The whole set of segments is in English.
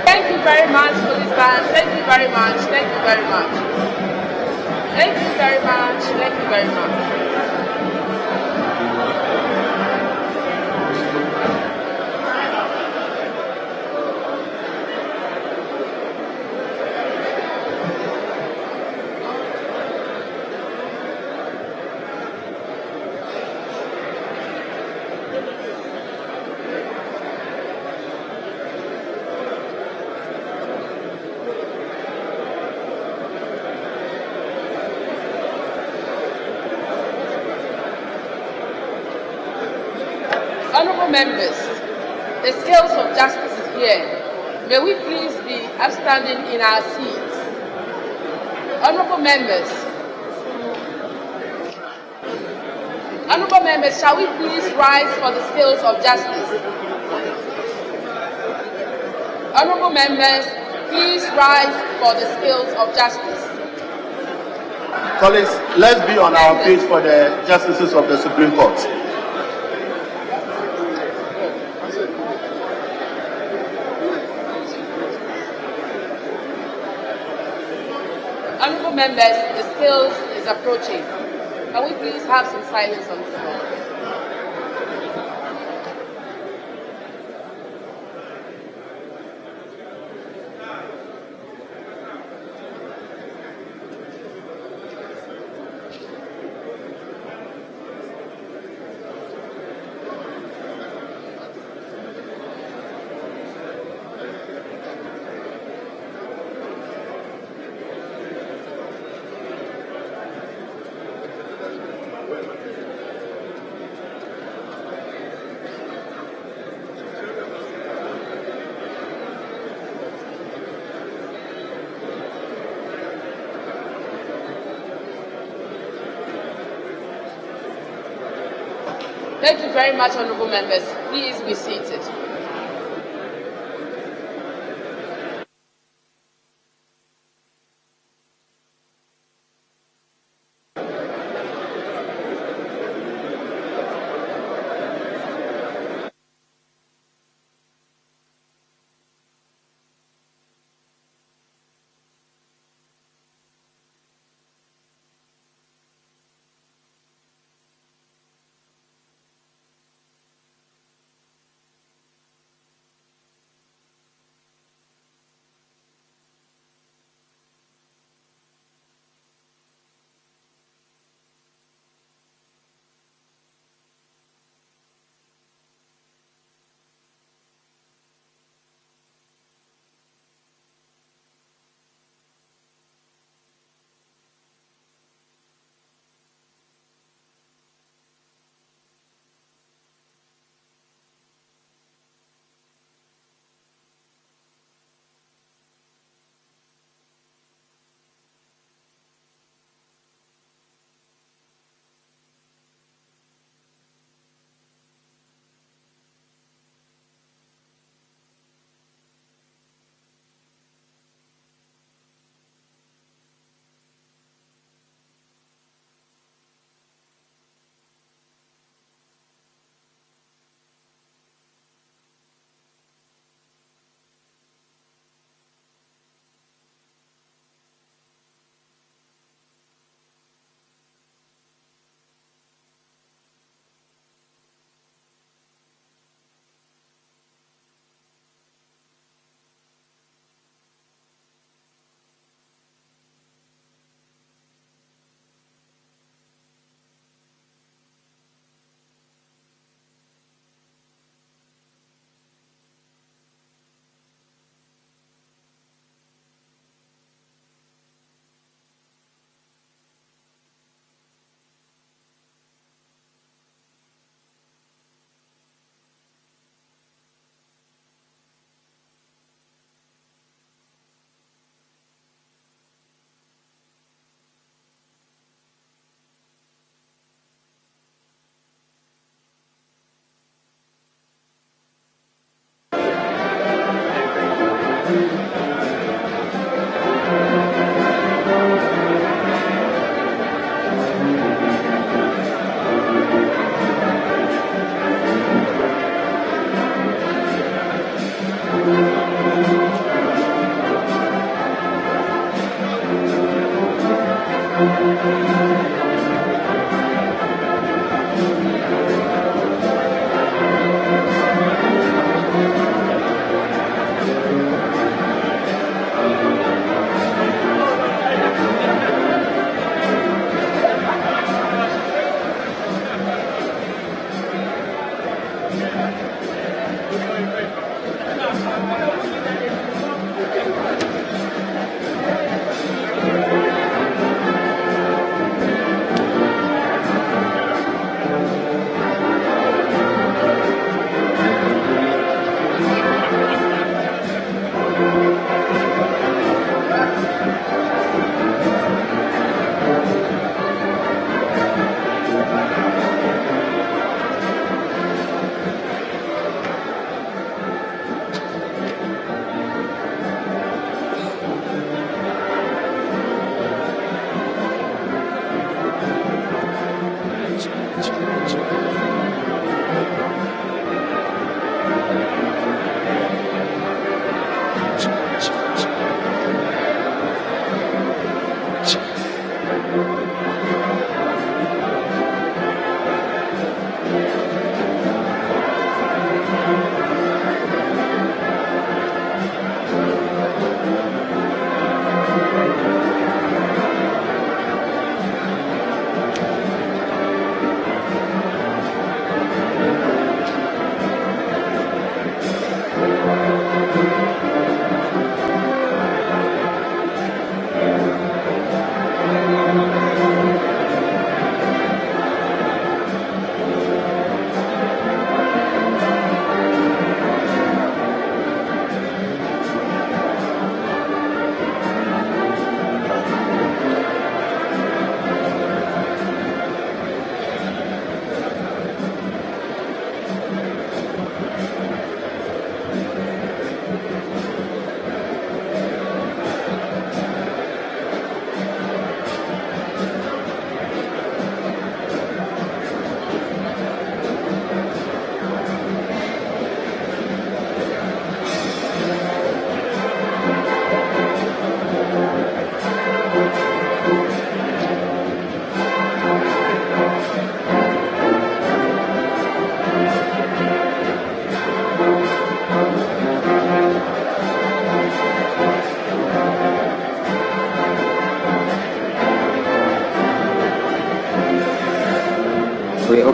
Thank you very much, police band. Thank you very much. Thank you very much. Thank you very much. Thank you very much. Honourable members, the scales of justice is here. May we please be upstanding in our seats. Honourable members, shall we please rise for the scales of justice? Honourable members, please rise for the scales of justice. Colleagues, let's be on our feet for the justices of the Supreme Court. Honourable members, the scales is approaching. Can we please have some silence on the floor? Thank you very much, honourable members. Please be seated.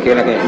Okay, like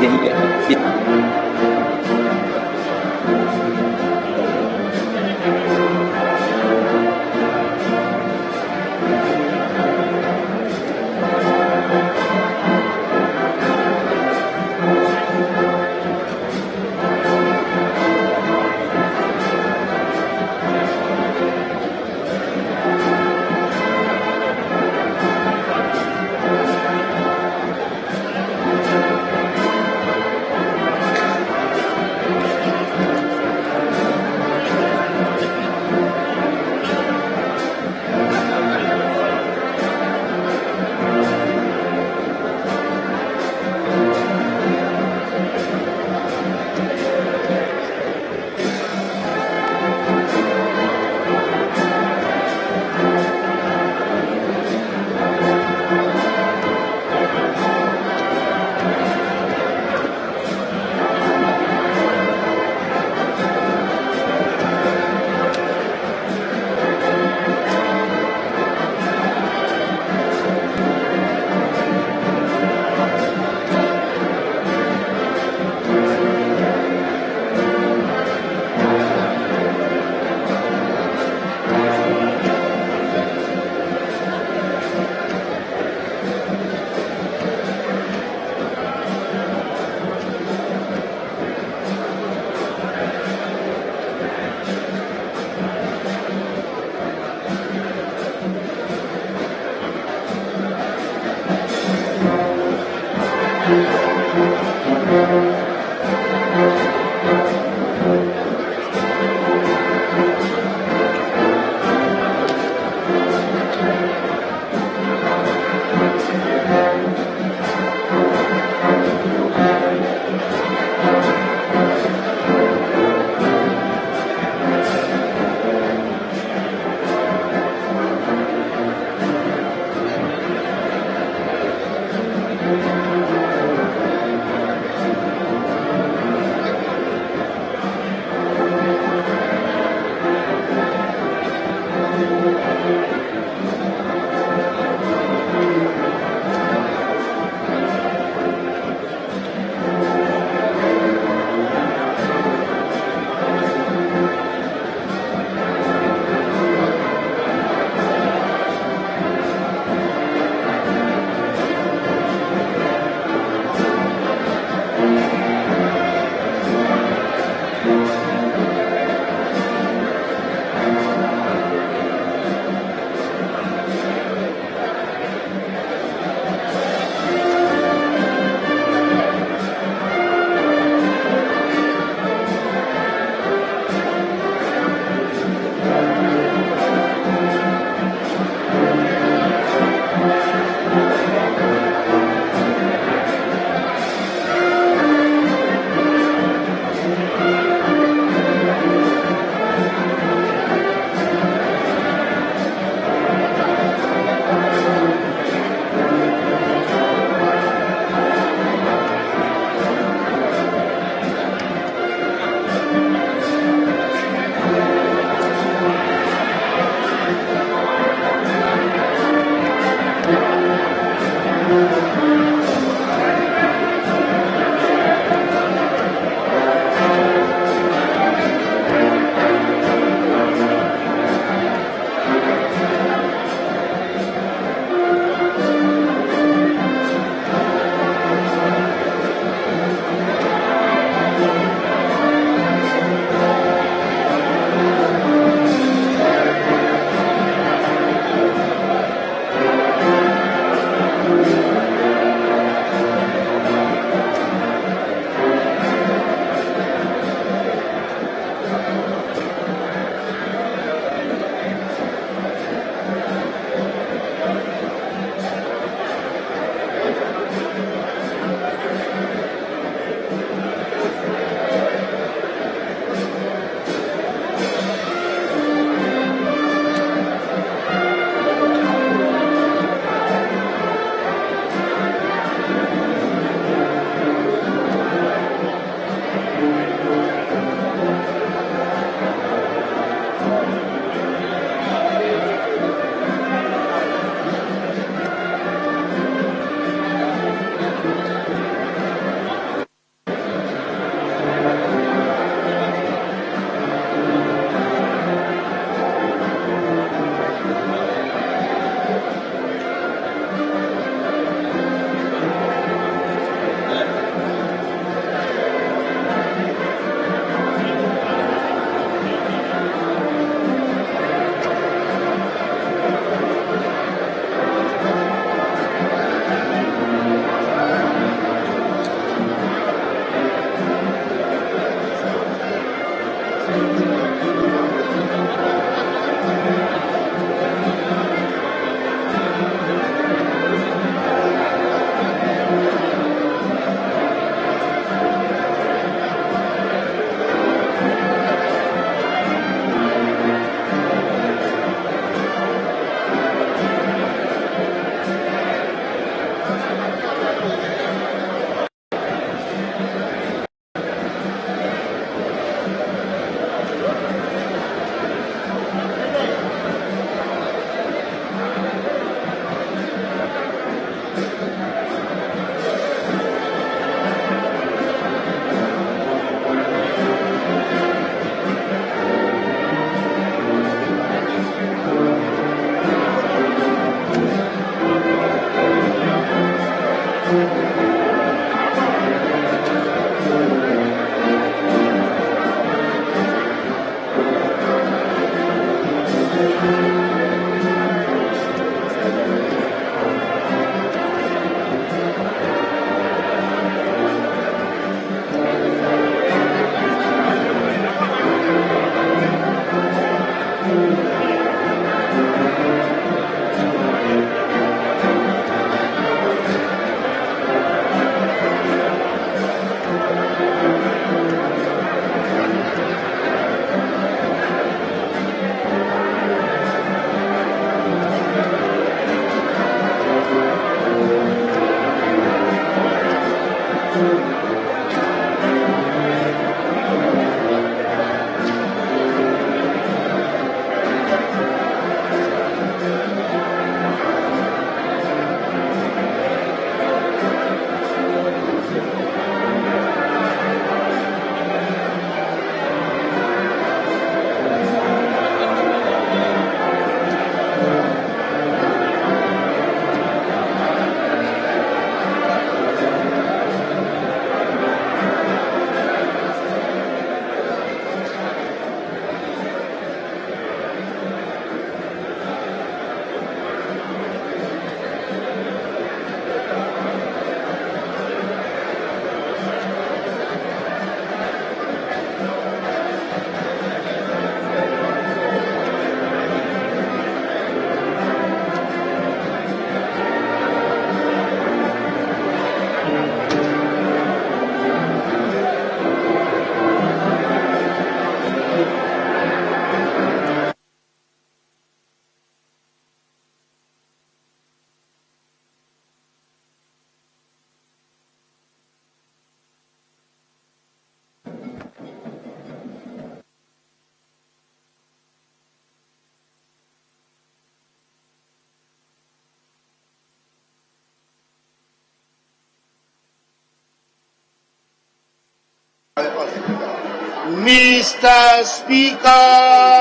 Mr. Speaker,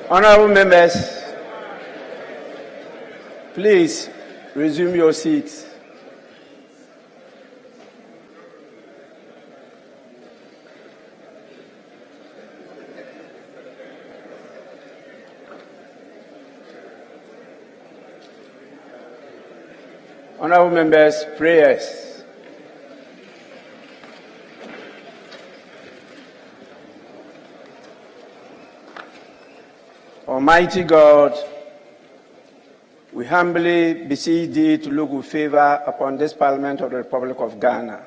Honorable members, please resume your seats. Honorable members, prayers. Almighty God, we humbly beseech thee to look with favor upon this Parliament of the Republic of Ghana.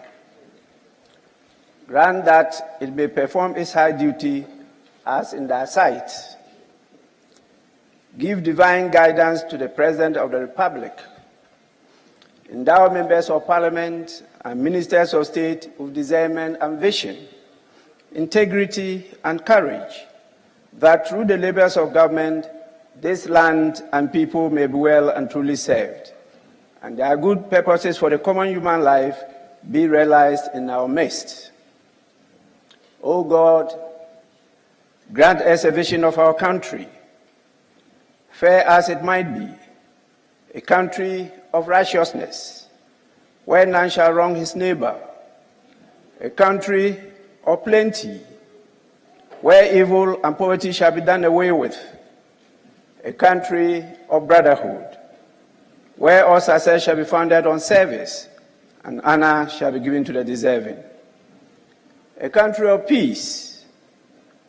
Grant that it may perform its high duty as in thy sight. Give divine guidance to the President of the Republic. Endow members of Parliament and ministers of state with discernment and vision, integrity and courage, that through the labors of government, this land and people may be well and truly served, and their good purposes for the common human life be realized in our midst. O God, grant us a vision of our country, fair as it might be, a country of righteousness, where none shall wrong his neighbor, a country of plenty, where evil and poverty shall be done away with, a country of brotherhood, where all success shall be founded on service and honor shall be given to the deserving, a country of peace,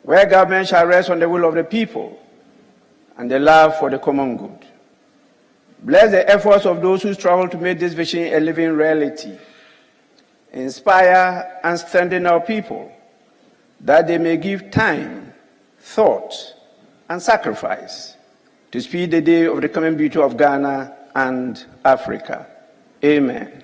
where government shall rest on the will of the people and the love for the common good. Bless the efforts of those who struggle to make this vision a living reality. Inspire and strengthen our people, that they may give time, thought, and sacrifice to speed the day of the coming beauty of Ghana and Africa. Amen.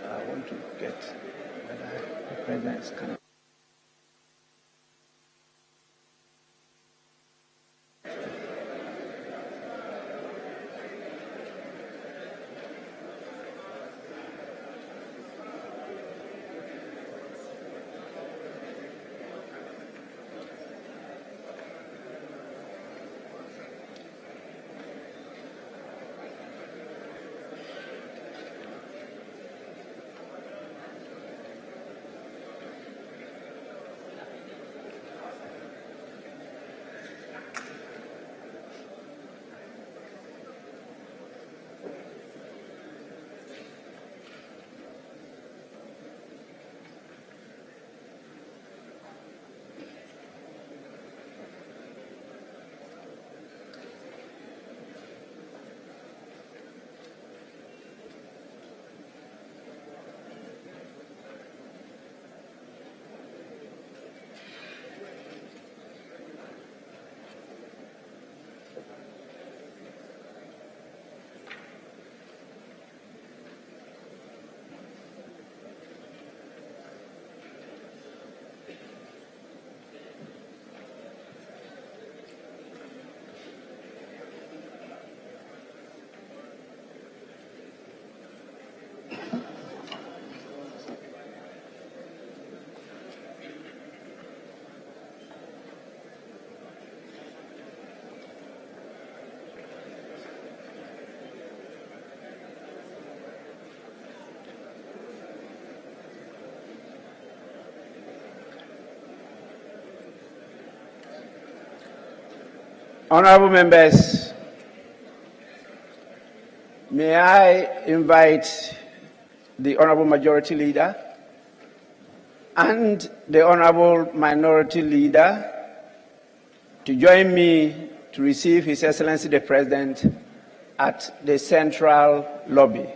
I want to get whether the president is coming. Honorable members, may I invite the Honorable Majority Leader and the Honorable Minority Leader to join me to receive His Excellency the President at the Central Lobby.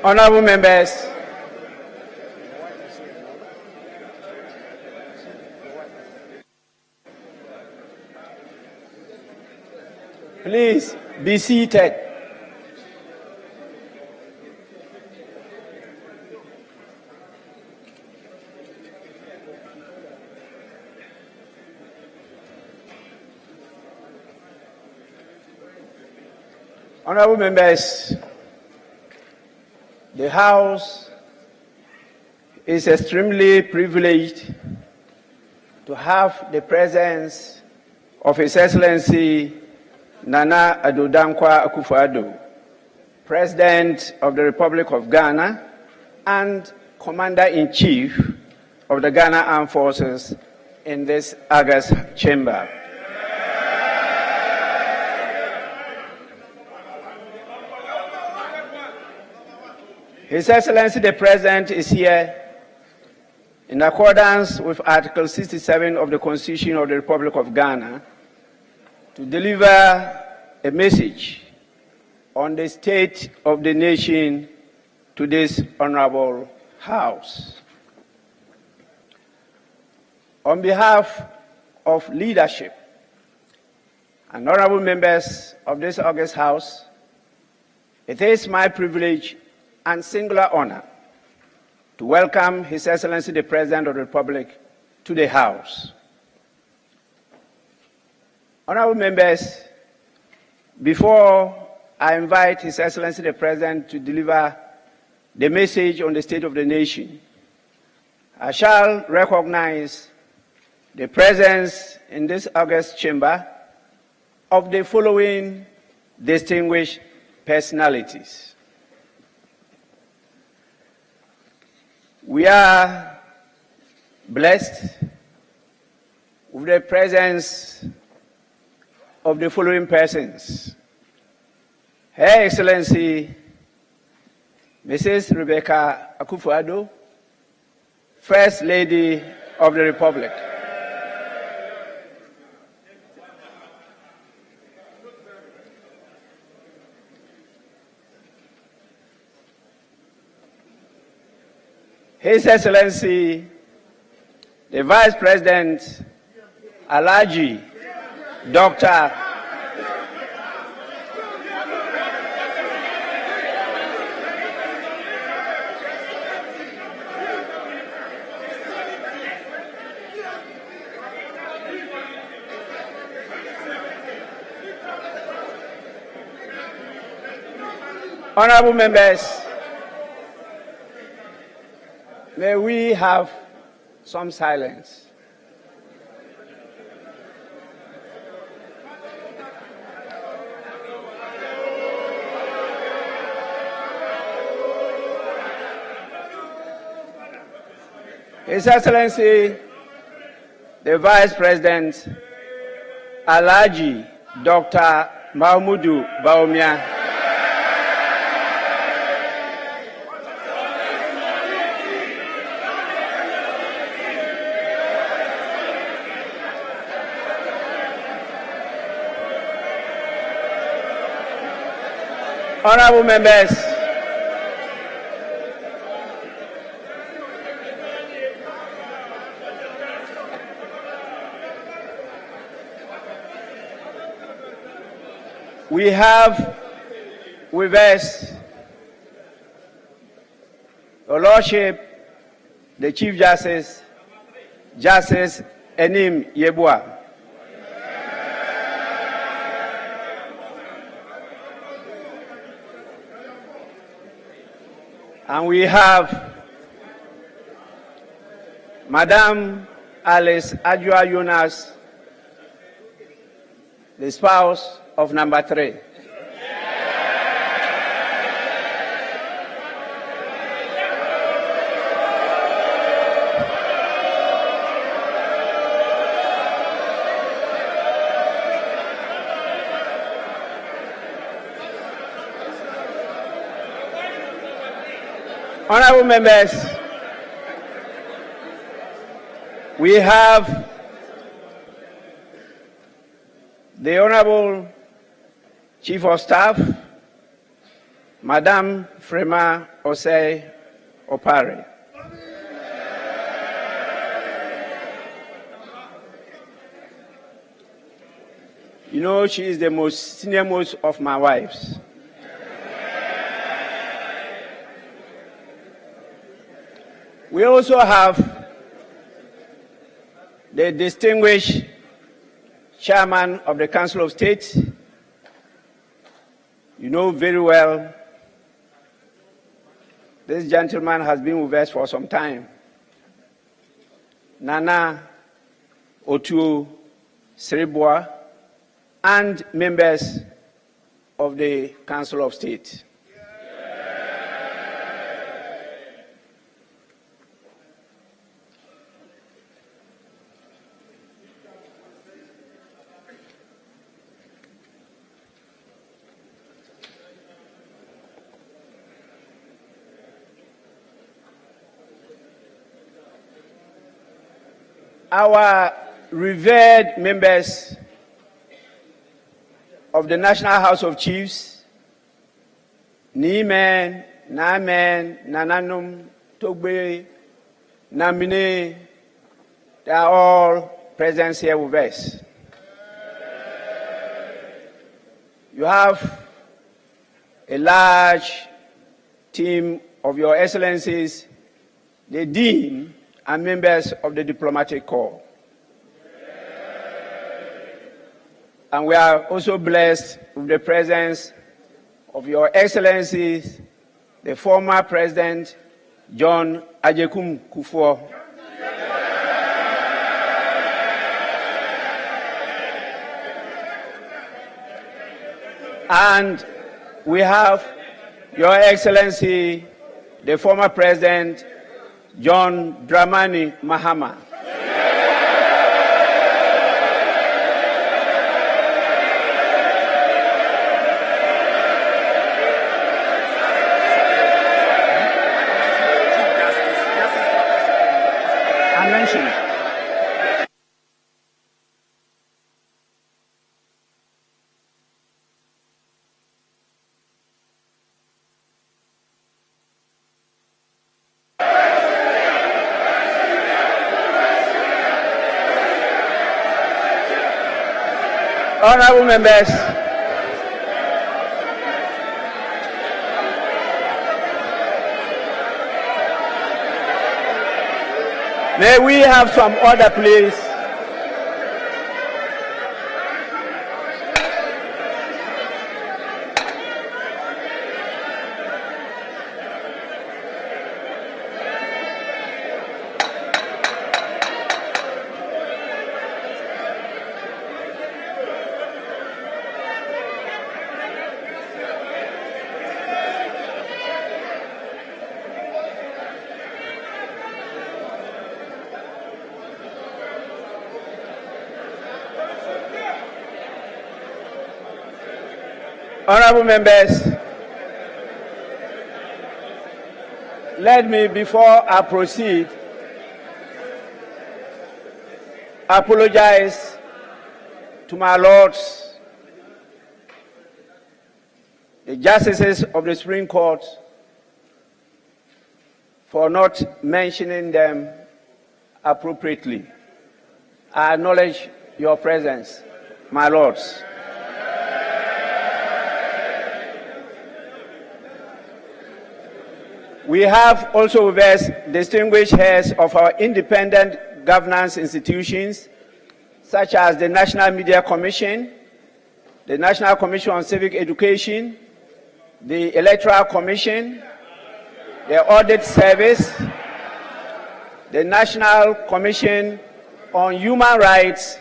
Honorable members, please be seated. Honorable members, the House is extremely privileged to have the presence of His Excellency Nana Addo Dankwa Akuffo Addo, President of the Republic of Ghana and Commander-in-Chief of the Ghana Armed Forces in this August chamber. His Excellency the President is here in accordance with Article 67 of the Constitution of the Republic of Ghana to deliver a message on the state of the nation to this honorable House. On behalf of leadership and honorable members of this august House, it is my privilege and singular honor to welcome His Excellency the President of the Republic to the House. Honorable members, before I invite His Excellency the President to deliver the message on the state of the nation, I shall recognize the presence in this august chamber of the following distinguished personalities. We are blessed with the presence of the following persons: Her Excellency Mrs. Rebecca Akuffo Addo, First Lady of the Republic. His Excellency the Vice President Alhaji Dr. Honorable members, may we have some silence. His Excellency the Vice President Alhaji Dr. Mahmudu Bawumia. Honorable members, we have with us Your Lordship, the Chief Justice, Justice Enim Yebua. And we have Madam Alice Ajua Yunus, the spouse of number 3. Honorable members, we have the Honorable Chief of Staff, Madam Frema Osei Opare. You know, she is the most senior-most of my wives. We also have the distinguished chairman of the Council of State. You know very well, this gentleman has been with us for some time. Nana Otuo Sereboa, and members of the Council of State. Our revered members of the National House of Chiefs, Nimen, Namen, Nananum, Togbe, Namine, they are all present here with us. You have a large team of Your Excellencies, the Dean, and members of the Diplomatic Corps. And we are also blessed with the presence of Your Excellencies, the former President, John Akuffo. And we have Your Excellency, the former President, John Dramani Mahama. I mentioned it. Honorable members, may we have some order, please? Honorable members, let me, before I proceed, apologize to my lords, the justices of the Supreme Court, for not mentioning them appropriately. I acknowledge your presence, my lords. We have also with us distinguished heads of our independent governance institutions, such as the National Media Commission, the National Commission on Civic Education, the Electoral Commission, the Audit Service, the National Commission on Human Rights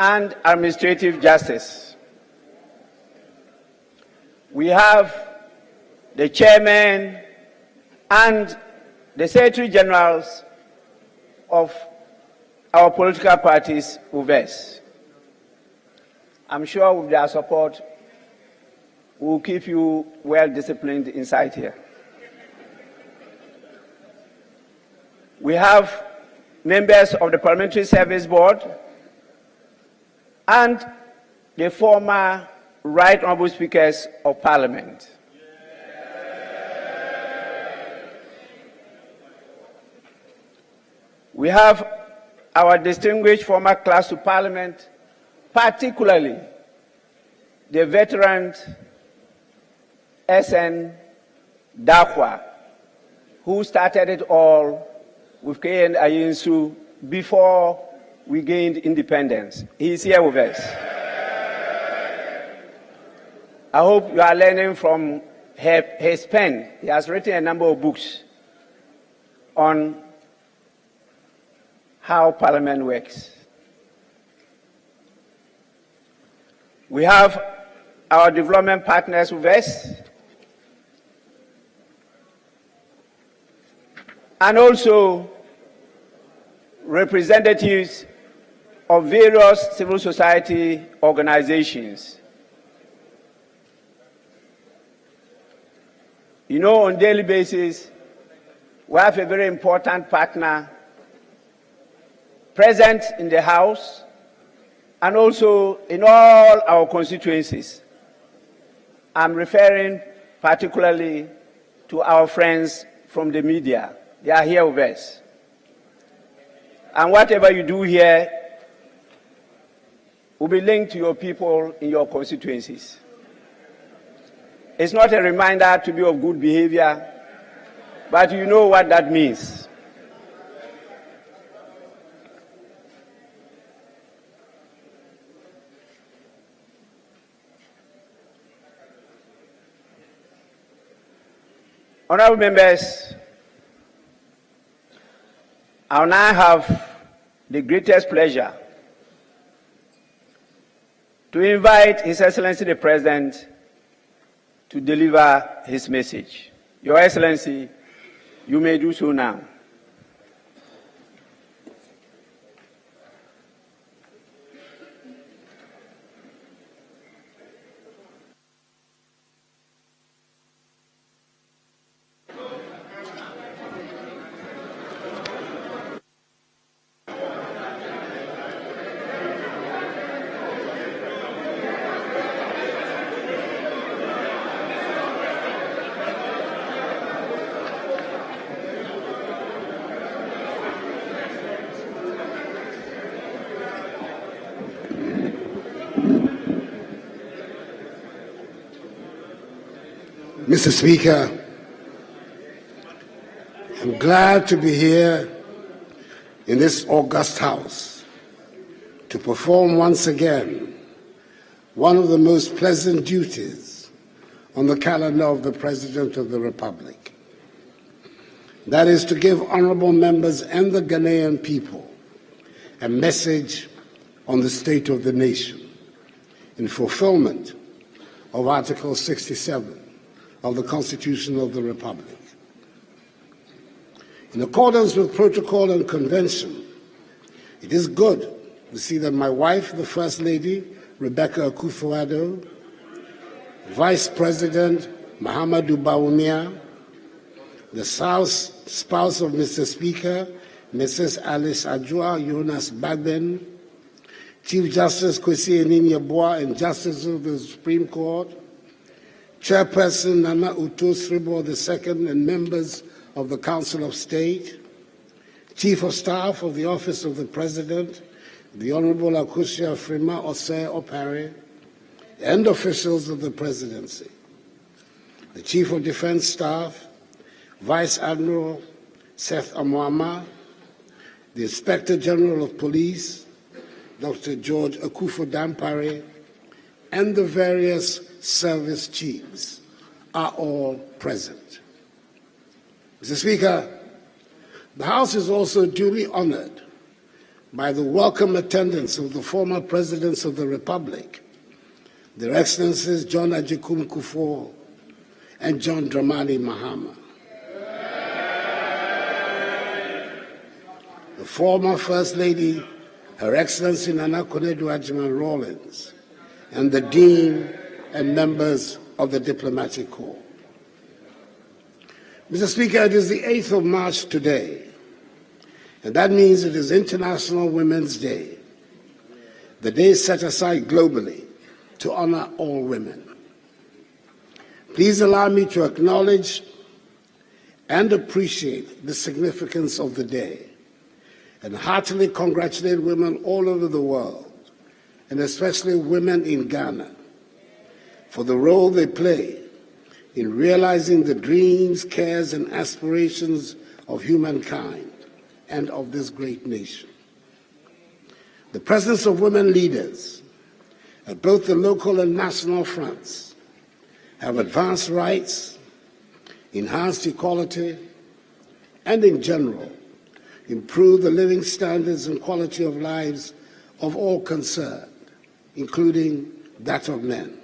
and Administrative Justice. We have the chairman and the Secretary Generals of our political parties with us. I'm sure with their support, we will keep you well disciplined inside here. We have members of the Parliamentary Service Board and the former Right Honourable Speakers of Parliament. We have our distinguished former clerks to Parliament, particularly the veteran SN Dakwa, who started it all with KN Ayinsu before we gained independence. He is here with us. I hope you are learning from his pen. He has written a number of books on how Parliament works. We have our development partners with us, and also representatives of various civil society organizations. You know, on a daily basis, we have a very important partner present in the House and also in all our constituencies. I'm referring particularly to our friends from the media. They are here with us. And whatever you do here will be linked to your people in your constituencies. It's not a reminder to be of good behavior, but you know what that means. Honorable members, I now have the greatest pleasure to invite His Excellency the President to deliver his message. Your Excellency, you may do so now. Mr. Speaker, I'm glad to be here in this august House to perform once again one of the most pleasant duties on the calendar of the President of the Republic. That is to give honorable members and the Ghanaian people a message on the state of the nation in fulfillment of Article 67 of the Constitution of the Republic. In accordance with protocol and convention, it is good to see that my wife, the First Lady, Rebecca Akuffo Addo, Vice President Mahamadou Bawumia, the spouse of Mr. Speaker, Mrs. Alice Adjoa Jonas Bagben, Chief Justice Kwesi Enin-Yeboah and Justices of the Supreme Court, Chairperson Nana Uto Sribo II and members of the Council of State, Chief of Staff of the Office of the President, the Honorable Akusia Frima Osei Opare, and officials of the Presidency, the Chief of Defense Staff, Vice Admiral Seth Amoama, the Inspector General of Police, Dr. George Akuffo Dampare, and the various service chiefs are all present. Mr. Speaker, the House is also duly honored by the welcome attendance of the former Presidents of the Republic, Their Excellencies John Agyekum Kufuor and John Dramani Mahama. The former First Lady, Her Excellency Nana Konadu Agyeman-Rawlings, and the Dean and members of the Diplomatic Corps. Mr. Speaker, it is the 8th of March today, and that means it is International Women's Day, the day set aside globally to honor all women. Please allow me to acknowledge and appreciate the significance of the day and heartily congratulate women all over the world, and especially women in Ghana, for the role they play in realizing the dreams, cares, and aspirations of humankind and of this great nation. The presence of women leaders at both the local and national fronts have advanced rights, enhanced equality, and in general, improved the living standards and quality of lives of all concerned, including that of men.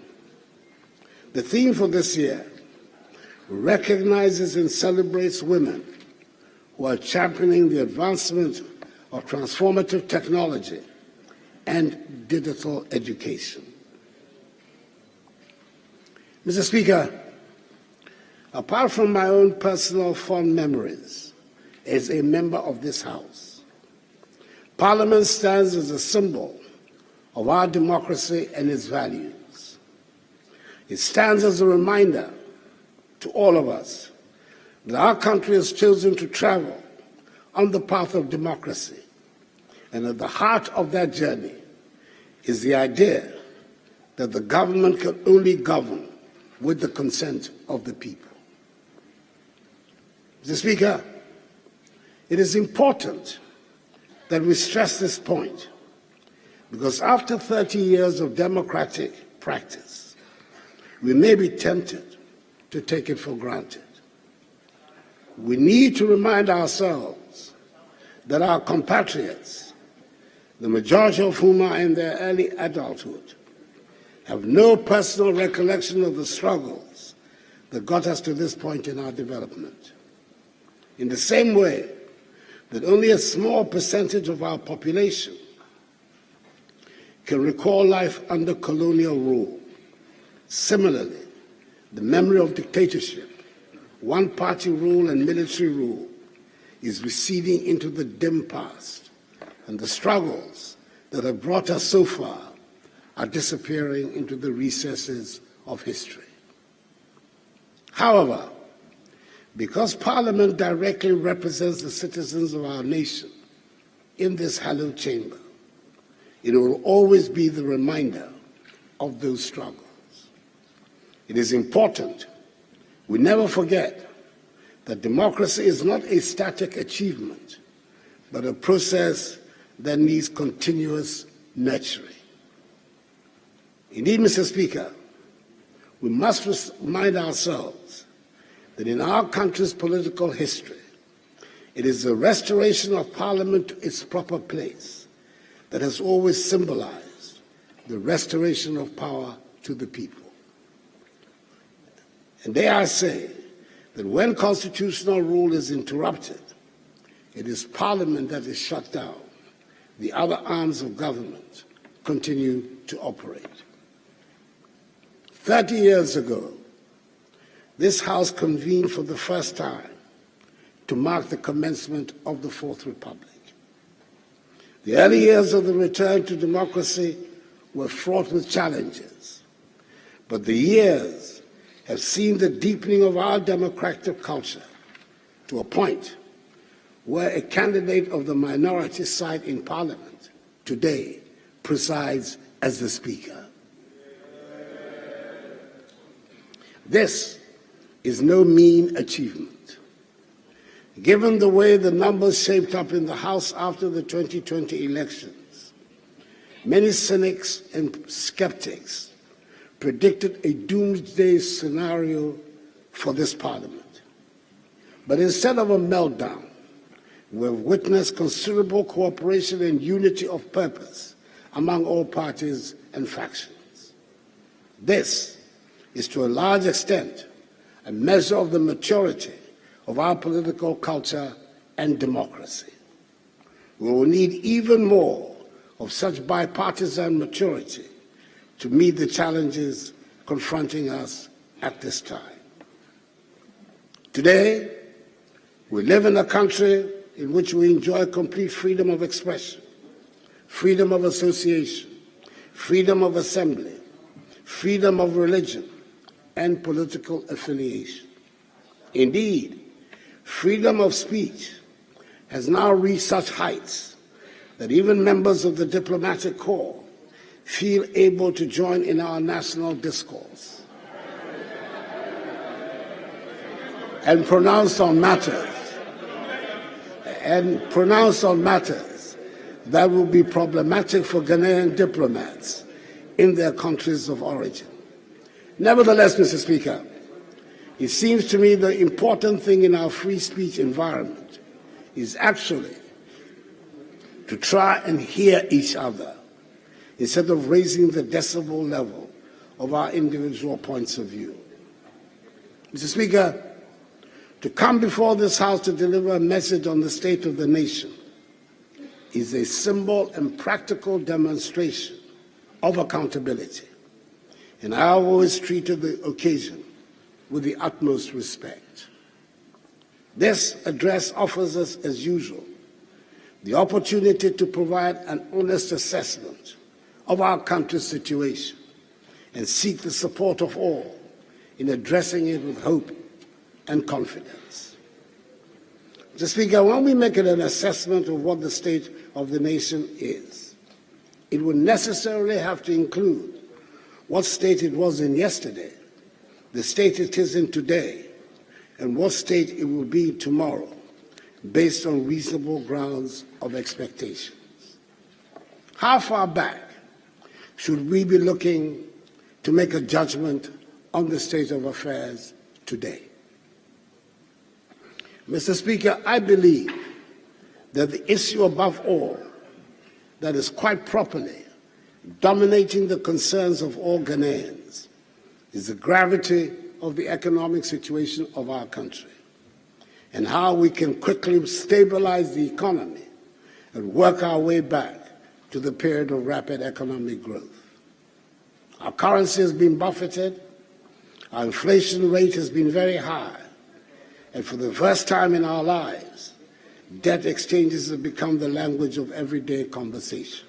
The theme for this year recognizes and celebrates women who are championing the advancement of transformative technology and digital education. Mr. Speaker, apart from my own personal fond memories as a member of this House, Parliament stands as a symbol of our democracy and its values. It stands as a reminder to all of us that our country has chosen to travel on the path of democracy, and at the heart of that journey is the idea that the government can only govern with the consent of the people. Mr. Speaker, it is important that we stress this point because after 30 years of democratic practice, we may be tempted to take it for granted. We need to remind ourselves that our compatriots, the majority of whom are in their early adulthood, have no personal recollection of the struggles that got us to this point in our development. In the same way that only a small percentage of our population can recall life under colonial rule, similarly, the memory of dictatorship, one-party rule and military rule is receding into the dim past, and the struggles that have brought us so far are disappearing into the recesses of history. However, because Parliament directly represents the citizens of our nation in this hallowed chamber, it will always be the reminder of those struggles. It is important we never forget that democracy is not a static achievement, but a process that needs continuous nurturing. Indeed, Mr. Speaker, we must remind ourselves that in our country's political history, it is the restoration of Parliament to its proper place that has always symbolized the restoration of power to the people. And dare I say that when constitutional rule is interrupted, it is Parliament that is shut down. The other arms of government continue to operate. 30 years ago, this House convened for the first time to mark the commencement of the Fourth Republic. The early years of the return to democracy were fraught with challenges, but the years have seen the deepening of our democratic culture to a point where a candidate of the minority side in Parliament today presides as the Speaker. This is no mean achievement. Given the way the numbers shaped up in the House after the 2020 elections, many cynics and skeptics predicted a doomsday scenario for this Parliament. But instead of a meltdown, we have witnessed considerable cooperation and unity of purpose among all parties and factions. This is to a large extent a measure of the maturity of our political culture and democracy. We will need even more of such bipartisan maturity to meet the challenges confronting us at this time. Today, we live in a country in which we enjoy complete freedom of expression, freedom of association, freedom of assembly, freedom of religion, and political affiliation. Indeed, freedom of speech has now reached such heights that even members of the diplomatic corps feel able to join in our national discourse and pronounce on matters that will be problematic for Ghanaian diplomats in their countries of origin. Nevertheless, Mr. Speaker, it seems to me the important thing in our free speech environment is actually to try and hear each other instead of raising the decibel level of our individual points of view. Mr. Speaker, to come before this House to deliver a message on the state of the nation is a symbol and practical demonstration of accountability. And I have always treated the occasion with the utmost respect. This address offers us, as usual, the opportunity to provide an honest assessment of our country's situation and seek the support of all in addressing it with hope and confidence. Mr. Speaker, when we make an assessment of what the state of the nation is, it will necessarily have to include what state it was in yesterday, the state it is in today, and what state it will be tomorrow, based on reasonable grounds of expectations. How far back should we be looking to make a judgment on the state of affairs today? Mr. Speaker, I believe that the issue above all that is quite properly dominating the concerns of all Ghanaians is the gravity of the economic situation of our country and how we can quickly stabilize the economy and work our way back to the period of rapid economic growth. Our currency has been buffeted, our inflation rate has been very high, and for the first time in our lives, debt exchanges have become the language of everyday conversation.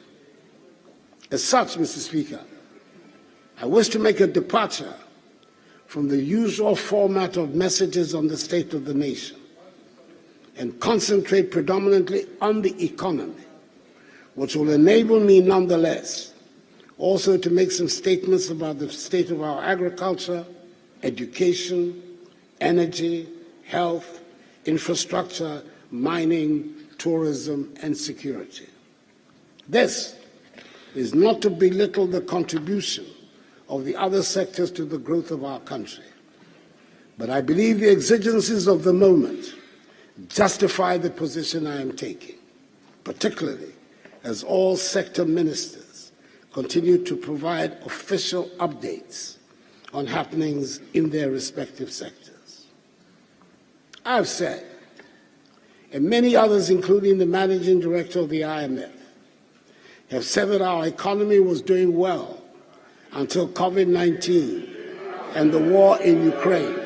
As such, Mr. Speaker, I wish to make a departure from the usual format of messages on the state of the nation and concentrate predominantly on the economy, which will enable me nonetheless also to make some statements about the state of our agriculture, education, energy, health, infrastructure, mining, tourism, and security. This is not to belittle the contribution of the other sectors to the growth of our country, but I believe the exigencies of the moment justify the position I am taking, particularly as all sector ministers continue to provide official updates on happenings in their respective sectors. I've said, and many others, including the managing director of the IMF, have said that our economy was doing well until COVID-19 and the war in Ukraine.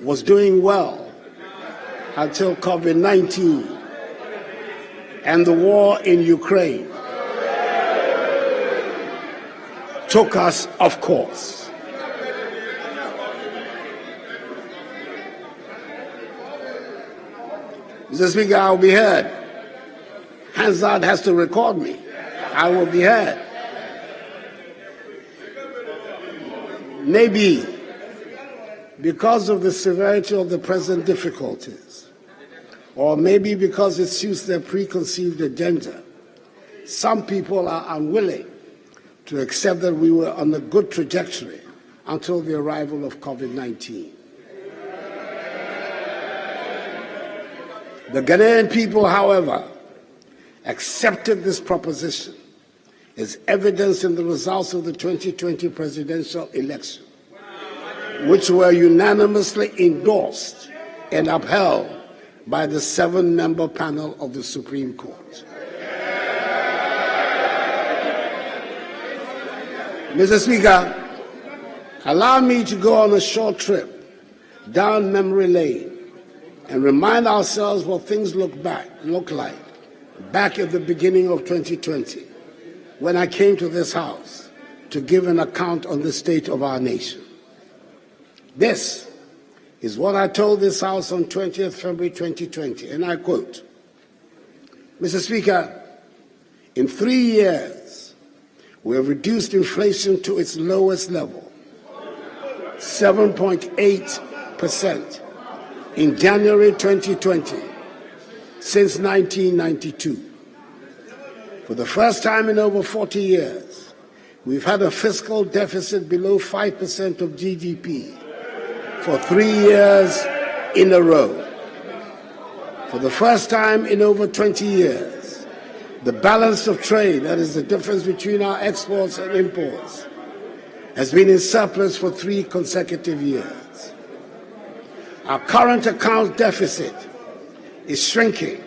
Was doing well until COVID-19 and the war in Ukraine took us off course. Mr. Speaker, I will be heard. Hansard has to record me. I will be heard. Maybe because of the severity of the present difficulties, or maybe because it suits their preconceived agenda, some people are unwilling to accept that we were on a good trajectory until the arrival of COVID-19. The Ghanaian people, however, accepted this proposition as evidenced in the results of the 2020 presidential election, which were unanimously endorsed and upheld by the 7-member panel of the Supreme Court. Mr. Speaker, allow me to go on a short trip down memory lane and remind ourselves what things look like back at the beginning of 2020, when I came to this House to give an account on the state of our nation. This is what I told this House on 20th February 2020, and I quote, Mr. Speaker, in 3 years, we have reduced inflation to its lowest level, 7.8% in January 2020, since 1992. For the first time in over 40 years, we've had a fiscal deficit below 5% of GDP for 3 years in a row. For the first time in over 20 years, the balance of trade, that is the difference between our exports and imports, has been in surplus for 3 consecutive years. Our current account deficit is shrinking,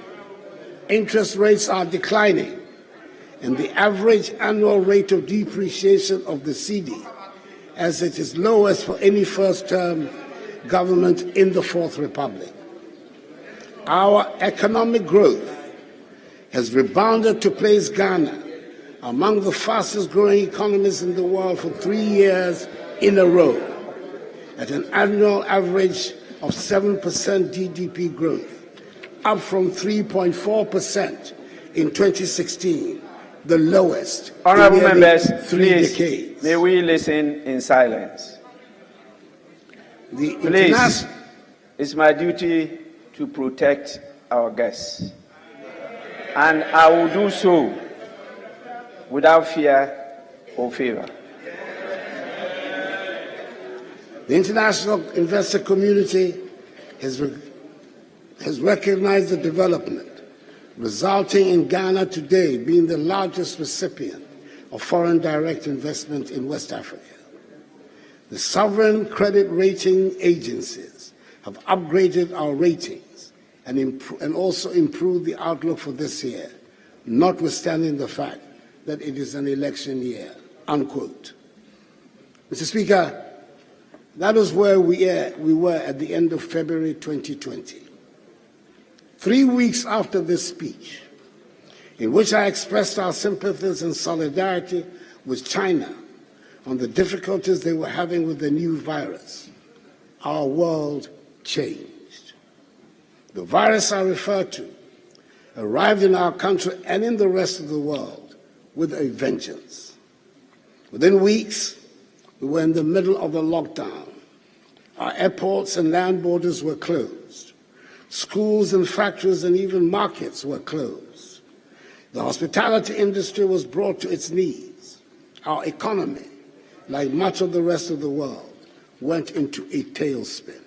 interest rates are declining, and the average annual rate of depreciation of the cedi, as it is lowest for any first-term government in the Fourth Republic. Our economic growth has rebounded to place Ghana among the fastest-growing economies in the world for 3 years in a row, at an annual average of 7% GDP growth, up from 3.4% in 2016. The lowest Honourable in members, 3 please, decades. may we listen in silence. Please, it's my duty to protect our guests, and I will do so without fear or favour. The international investor community has recognized the development, resulting in Ghana today being the largest recipient of foreign direct investment in West Africa. The sovereign credit rating agencies have upgraded our ratings and also improved the outlook for this year, notwithstanding the fact that it is an election year, unquote. Mr. Speaker, that was where we were at the end of February 2020. 3 weeks after this speech, in which I expressed our sympathies and solidarity with China on the difficulties they were having with the new virus, our world changed. The virus I refer to arrived in our country and in the rest of the world with a vengeance. Within weeks, we were in the middle of a lockdown. Our airports and land borders were closed. Schools and factories and even markets were closed. The hospitality industry was brought to its knees. Our economy, like much of the rest of the world, went into a tailspin.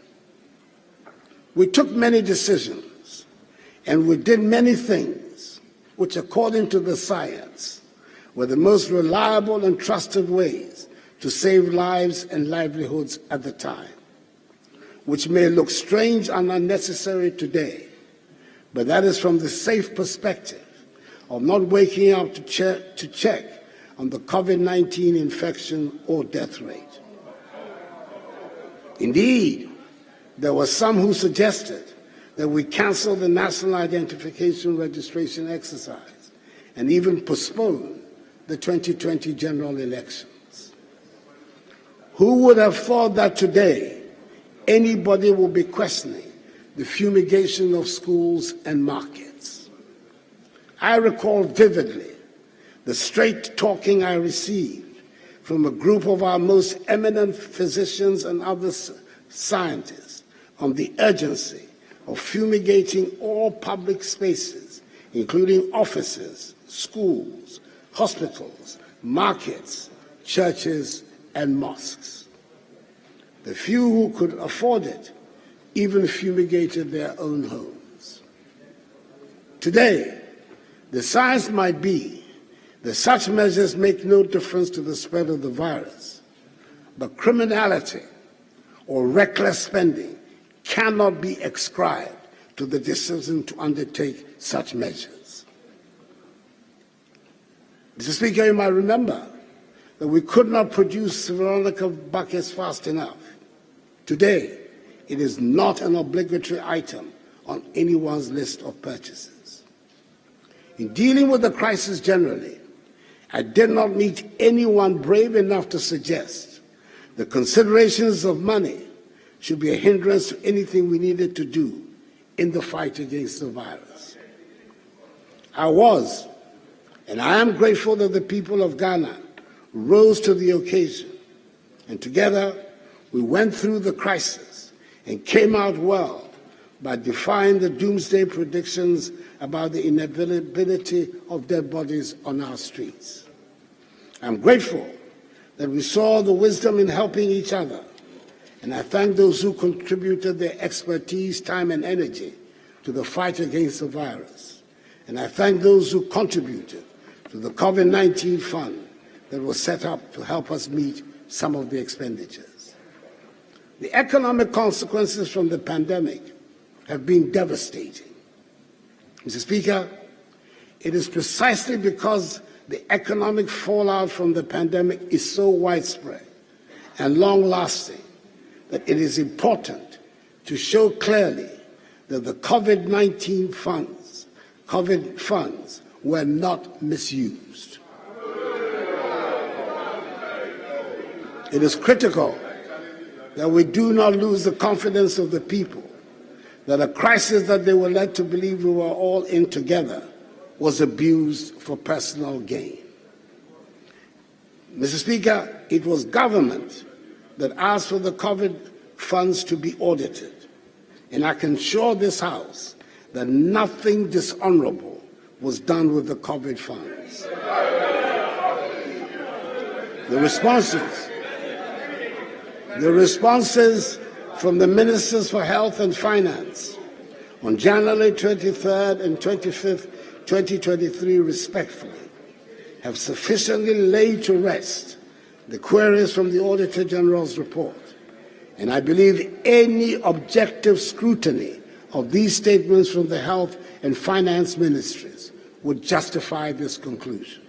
We took many decisions, and we did many things which, according to the science, were the most reliable and trusted ways to save lives and livelihoods at the time, which may look strange and unnecessary today, but that is from the safe perspective of not waking up to check on the COVID-19 infection or death rate. Indeed, there were some who suggested that we cancel the national identification registration exercise and even postpone the 2020 general elections. Who would have thought that today anybody will be questioning the fumigation of schools and markets? I recall vividly the straight talking I received from a group of our most eminent physicians and other scientists on the urgency of fumigating all public spaces, including offices, schools, hospitals, markets, churches, and mosques. The few who could afford it even fumigated their own homes. Today, the science might be that such measures make no difference to the spread of the virus, but criminality or reckless spending cannot be ascribed to the decision to undertake such measures. Mr. Speaker, you might remember that we could not produce Veronica buckets fast enough. Today, it is not an obligatory item on anyone's list of purchases. In dealing with the crisis generally, I did not meet anyone brave enough to suggest the considerations of money should be a hindrance to anything we needed to do in the fight against the virus. I was, and I am grateful that the people of Ghana rose to the occasion, and together we went through the crisis and came out well by defying the doomsday predictions about the inevitability of dead bodies on our streets. I'm grateful that we saw the wisdom in helping each other, and I thank those who contributed their expertise, time, and energy to the fight against the virus. And I thank those who contributed to the COVID-19 fund that was set up to help us meet some of the expenditures. The economic consequences from the pandemic have been devastating. Mr. Speaker, it is precisely because the economic fallout from the pandemic is so widespread and long-lasting that it is important to show clearly that the COVID-19 funds, were not misused. It is critical that we do not lose the confidence of the people that a crisis that they were led to believe we were all in together was abused for personal gain. Mr. Speaker, it was government that asked for the COVID funds to be audited, and I can assure this House that nothing dishonorable was done with the COVID funds. The responses from the Ministers for Health and Finance on January 23rd and 25th, 2023, respectfully, have sufficiently laid to rest the queries from the Auditor General's report, and I believe any objective scrutiny of these statements from the Health and Finance Ministries would justify this conclusion.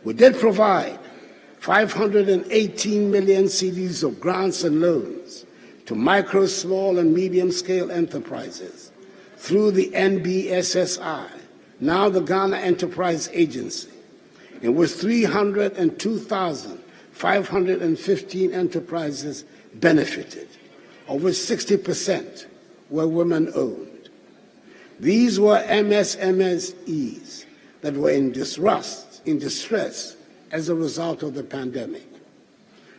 We did provide 518 million cedis of grants and loans to micro, small, and medium-scale enterprises through the NBSSI, now the Ghana Enterprise Agency, in which 302,515 enterprises benefited, of which 60% were women-owned. These were MSMEs that were in distress as a result of the pandemic.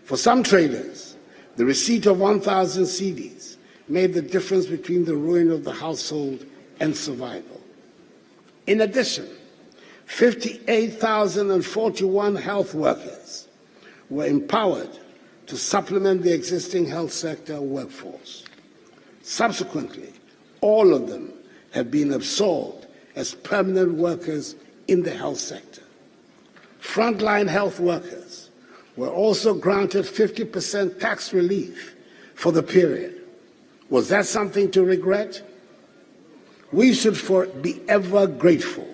For some traders, the receipt of 1,000 cedis made the difference between the ruin of the household and survival. In addition, 58,041 health workers were empowered to supplement the existing health sector workforce. Subsequently, all of them have been absorbed as permanent workers in the health sector. Frontline health workers were also granted 50% tax relief for the period. Was that something to regret? We should be ever grateful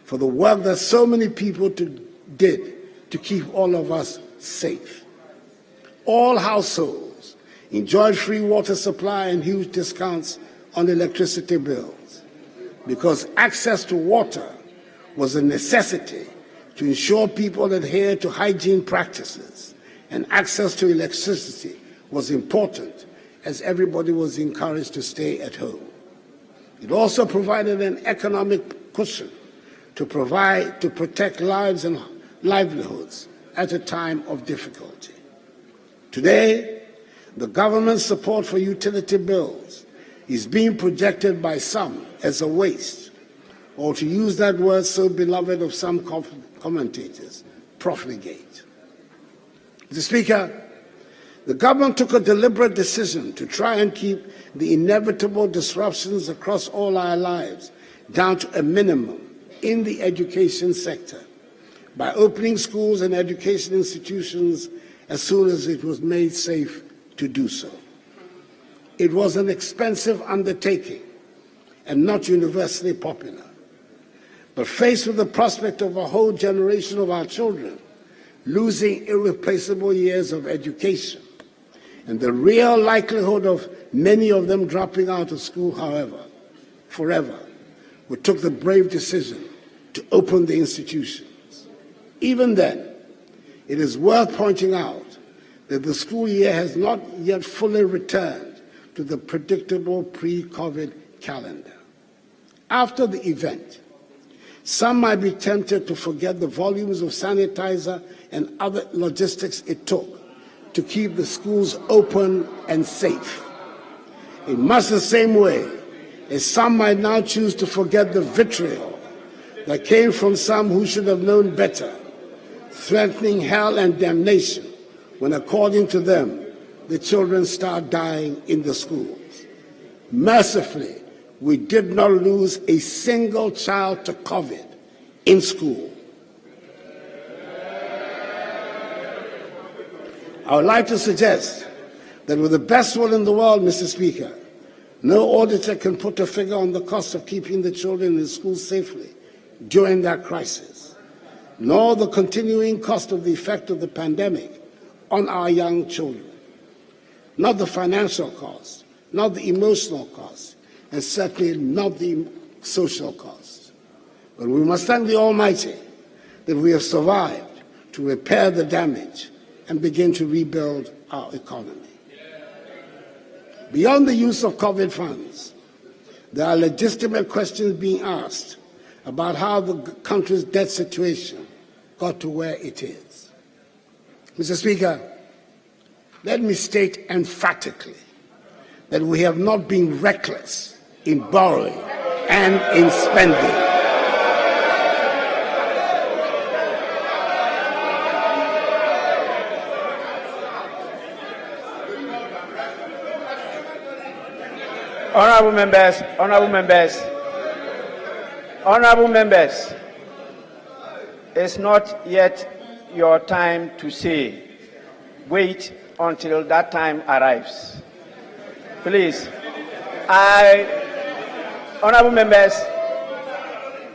for the work that so many people did to keep all of us safe. All households enjoyed free water supply and huge discounts on electricity bills because access to water was a necessity to ensure people adhere to hygiene practices, and access to electricity was important as everybody was encouraged to stay at home. It also provided an economic cushion to protect lives and livelihoods at a time of difficulty. Today, the government's support for utility bills is being projected by some as a waste, or to use that word so beloved of some commentators, profligate. Mr. Speaker, the government took a deliberate decision to try and keep the inevitable disruptions across all our lives down to a minimum in the education sector by opening schools and education institutions as soon as it was made safe to do so. It was an expensive undertaking and not universally popular. But faced with the prospect of a whole generation of our children losing irreplaceable years of education, and the real likelihood of many of them dropping out of school, however, forever, we took the brave decision to open the institutions. Even then, it is worth pointing out that the school year has not yet fully returned to the predictable pre-COVID calendar. After the event, some might be tempted to forget the volumes of sanitizer and other logistics it took to keep the schools open and safe. In much the same way as some might now choose to forget the vitriol that came from some who should have known better, threatening hell and damnation when, according to them, the children start dying in the schools. Mercifully, we did not lose a single child to COVID in school. I would like to suggest that with the best will in the world, Mr. Speaker, no auditor can put a figure on the cost of keeping the children in school safely during that crisis, nor the continuing cost of the effect of the pandemic on our young children. Not the financial cost, not the emotional cost, and certainly not the social cost. But we must thank the Almighty that we have survived to repair the damage and begin to rebuild our economy. Beyond the use of COVID funds, there are legitimate questions being asked about how the country's debt situation got to where it is. Mr. Speaker, let me state emphatically that we have not been reckless in borrowing and in spending. Honorable members, it's not yet your time to say, wait until that time arrives. Please, honorable members,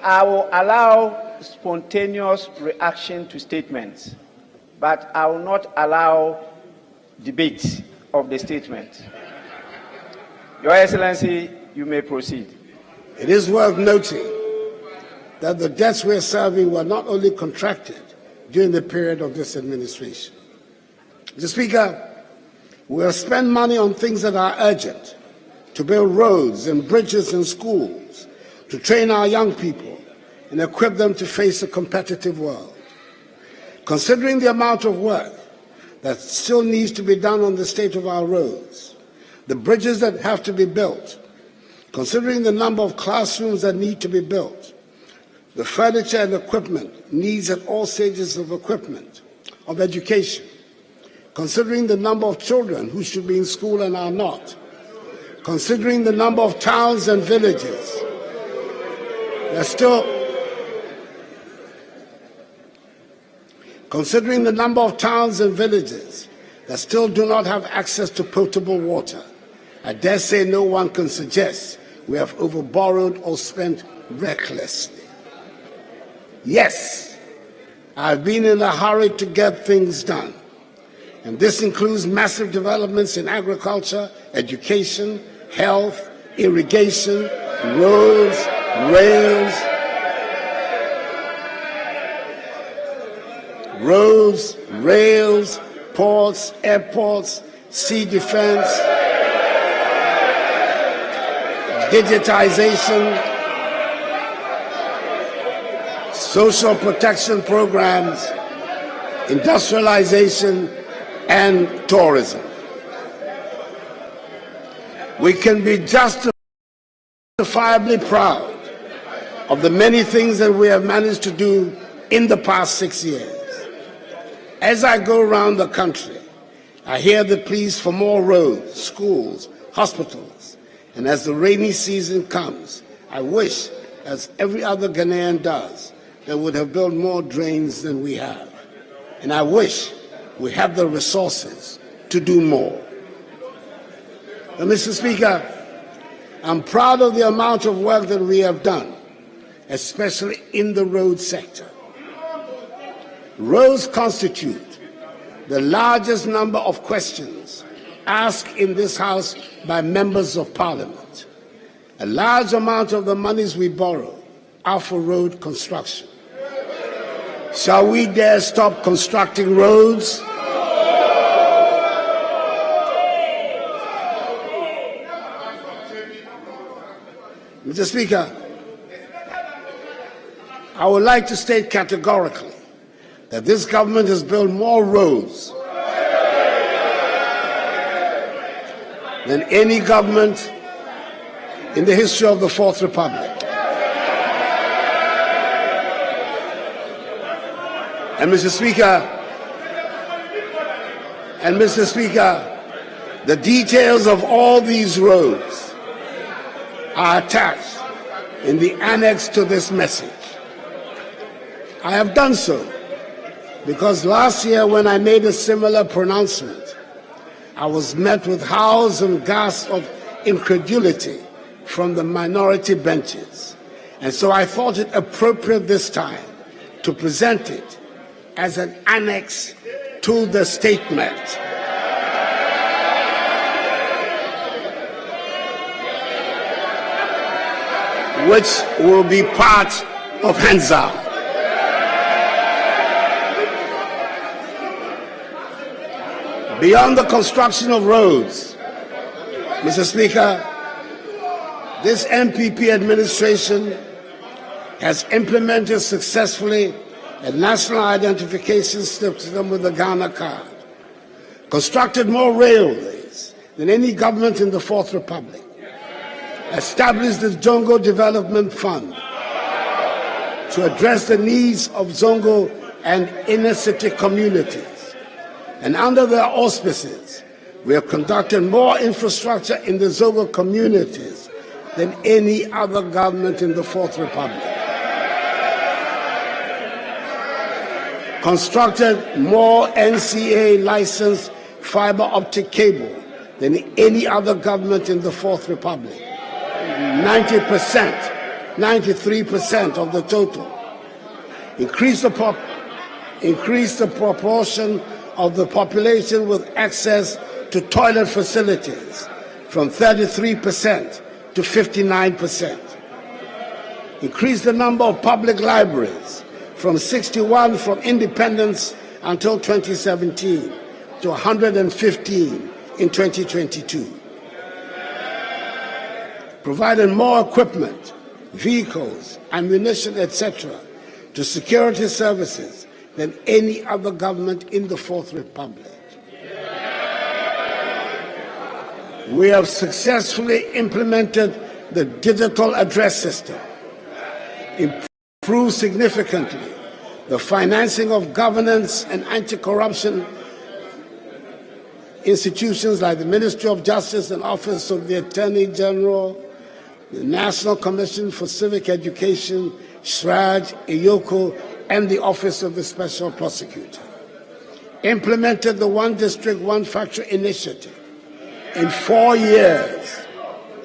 I will allow spontaneous reaction to statements, but I will not allow debate of the statement. Your Excellency, you may proceed. It is worth noting that the debts we are serving were not only contracted during the period of this administration. Mr. Speaker, we have spent money on things that are urgent, to build roads and bridges and schools, to train our young people and equip them to face a competitive world. Considering the amount of work that still needs to be done on the state of our roads, the bridges that have to be built, considering the number of classrooms that need to be built, the furniture and equipment needs at all stages of education, considering the number of children who should be in school and are not, considering the number of towns and villages that still do not have access to potable water, I dare say no one can suggest we have overborrowed or spent recklessly. Yes, I've been in a hurry to get things done, and this includes massive developments in agriculture, education, health, irrigation, roads, rails, ports, airports, sea defense, digitization, social protection programs, industrialization, and tourism. We can be justifiably proud of the many things that we have managed to do in the past 6 years. As I go around the country, I hear the pleas for more roads, schools, hospitals, and as the rainy season comes, I wish, as every other Ghanaian does, that we would have built more drains than we have. And I wish we have the resources to do more. And Mr. Speaker, I'm proud of the amount of work that we have done, especially in the road sector. Roads constitute the largest number of questions asked in this House by members of Parliament. A large amount of the monies we borrow are for road construction. Shall we dare stop constructing roads? Mr. Speaker, I would like to state categorically that this government has built more roads than any government in the history of the Fourth Republic. And Mr. Speaker, the details of all these roads are attached in the annex to this message. I have done so because last year when I made a similar pronouncement, I was met with howls and gasps of incredulity from the minority benches. And so I thought it appropriate this time to present it as an annex to the statement. Which will be part of Hands-On. Beyond the construction of roads, Mr. Speaker, this MPP administration has implemented successfully a national identification system with the Ghana card, constructed more railways than any government in the Fourth Republic, established the Zongo Development Fund to address the needs of Zongo and inner city communities. And under their auspices, we have conducted more infrastructure in the Zongo communities than any other government in the Fourth Republic. Constructed more NCA licensed fiber optic cable than any other government in the Fourth Republic. 90%, 93% of the total. Increase the proportion of the population with access to toilet facilities from 33% to 59%. Increase the number of public libraries from 61 from independence until 2017 to 115 in 2022. Provided more equipment, vehicles, ammunition, etc. to security services than any other government in the Fourth Republic. We have successfully implemented the digital address system, improved significantly the financing of governance and anti-corruption institutions like the Ministry of Justice and Office of the Attorney General, the National Commission for Civic Education, SRAJ, EYOCO, and the Office of the Special Prosecutor. Implemented the One District, One Factory initiative. In 4 years,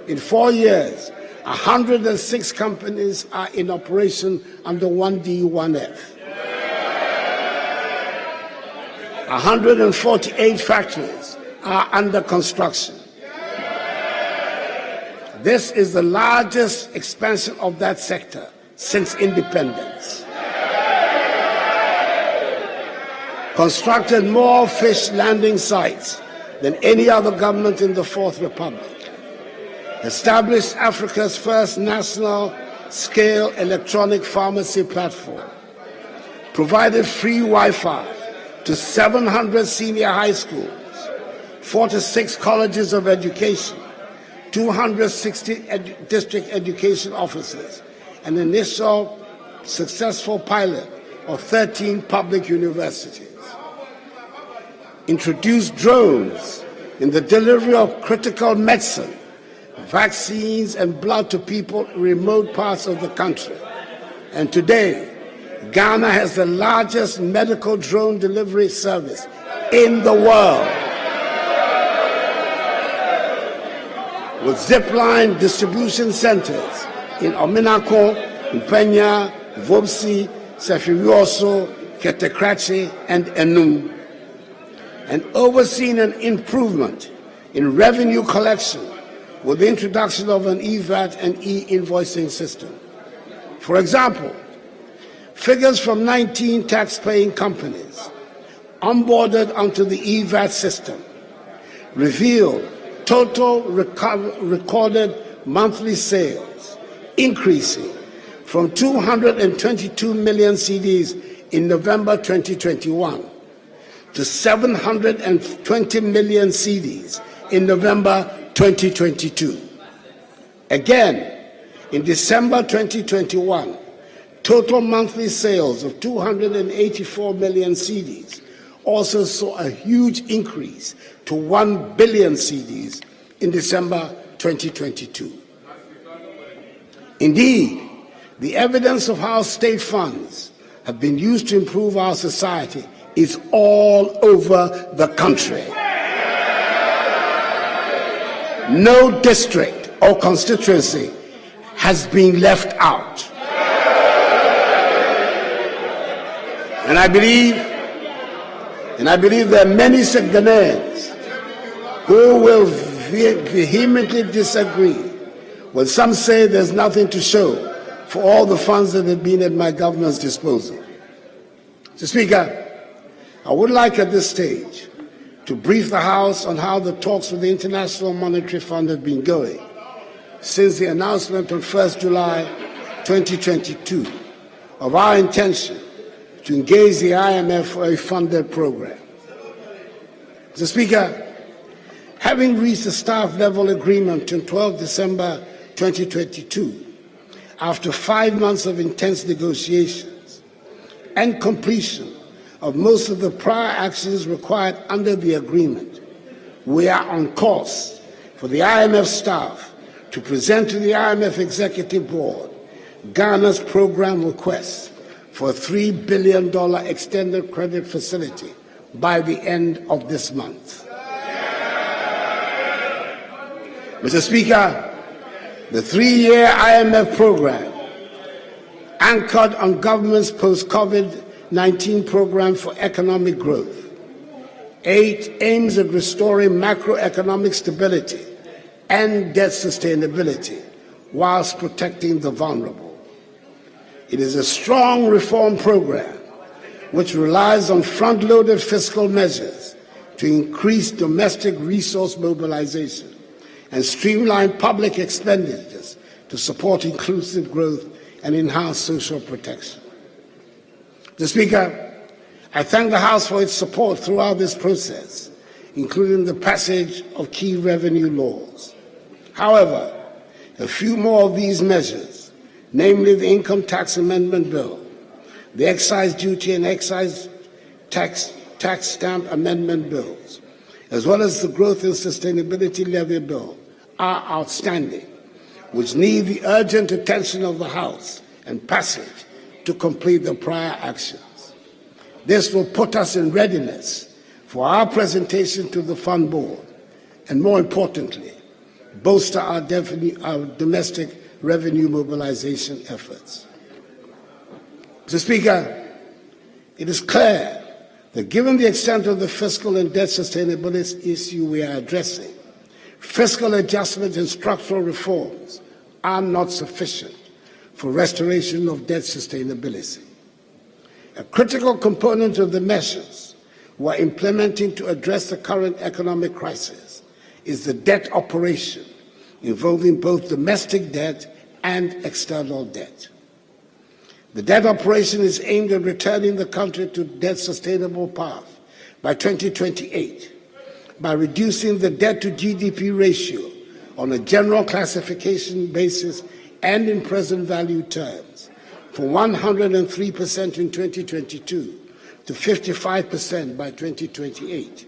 106 companies are in operation under 1D, 1F. 148 factories are under construction. This is the largest expansion of that sector since independence. Constructed more fish landing sites than any other government in the Fourth Republic. Established Africa's first national-scale electronic pharmacy platform. Provided free Wi-Fi to 700 senior high schools, 46 colleges of education, 260 district education offices, an initial successful pilot of 13 public universities. Introduced drones in the delivery of critical medicine, vaccines, and blood to people in remote parts of the country. And today, Ghana has the largest medical drone delivery service in the world, with zipline distribution centers in Ominako, Mpenya, Vobsi, Sefirioso, Ketekrachi, and Enum, and overseen an improvement in revenue collection with the introduction of an e-VAT and e-invoicing system. For example, figures from 19 tax-paying companies onboarded onto the e-VAT system reveal total recorded monthly sales increasing from 222 million cedis in November 2021 to 720 million cedis in November 2022. Again, in December 2021, total monthly sales of 284 million cedis also saw a huge increase to 1 billion cedis in December 2022. Indeed, the evidence of how state funds have been used to improve our society is all over the country. No district or constituency has been left out. And I believe there are many Ghanaians who will vehemently disagree when some say there's nothing to show for all the funds that have been at my government's disposal. Mr. Speaker, I would like at this stage to brief the House on how the talks with the International Monetary Fund have been going since the announcement on 1st July 2022 of our intention to engage the IMF for a funded program. Mr. Speaker, having reached a staff-level agreement on 12 December 2022, after 5 months of intense negotiations and completion of most of the prior actions required under the agreement, we are on course for the IMF staff to present to the IMF Executive Board Ghana's program request for a $3 billion extended credit facility by the end of this month. Mr. Speaker, the 3-year IMF program, anchored on government's post-COVID-19 program for economic growth, aims at restoring macroeconomic stability and debt sustainability whilst protecting the vulnerable. It is a strong reform program which relies on front-loaded fiscal measures to increase domestic resource mobilization and streamline public expenditures to support inclusive growth and enhance social protection. Mr. Speaker, I thank the House for its support throughout this process, including the passage of key revenue laws. However, a few more of these measures, namely the Income Tax Amendment Bill, the Excise Duty and Excise Tax Stamp Amendment Bills, as well as the Growth and Sustainability Levy Bill, are outstanding, which need the urgent attention of the House and passage to complete the prior actions. This will put us in readiness for our presentation to the Fund Board, and more importantly, bolster our domestic revenue mobilization efforts. Mr. Speaker, it is clear that given the extent of the fiscal and debt sustainability issue we are addressing, fiscal adjustments and structural reforms are not sufficient for restoration of debt sustainability. A critical component of the measures we are implementing to address the current economic crisis is the debt operation, involving both domestic debt and external debt. The debt operation is aimed at returning the country to debt sustainable path by 2028 by reducing the debt to GDP ratio on a general classification basis and in present value terms from 103% in 2022 to 55% by 2028,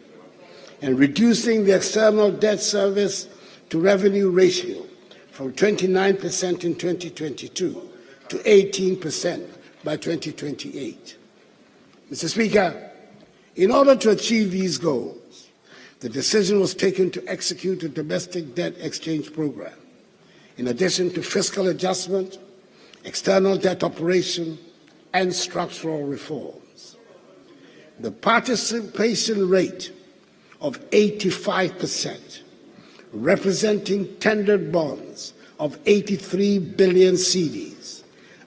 and reducing the external debt service to revenue ratio from 29% in 2022 to 18% by 2028. Mr. Speaker, in order to achieve these goals, the decision was taken to execute a domestic debt exchange program, in addition to fiscal adjustment, external debt operation, and structural reforms. The participation rate of 85%, representing tendered bonds of 83 billion cedis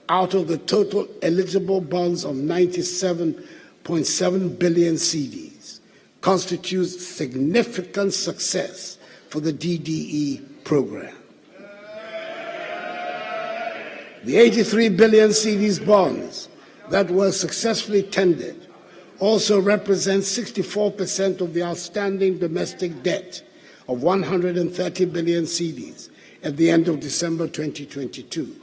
out of the total eligible bonds of 97.7 billion cedis, constitutes significant success for the DDE program. The 83 billion cedis bonds that were successfully tendered also represents 64% of the outstanding domestic debt of 130 billion cedis at the end of December 2022,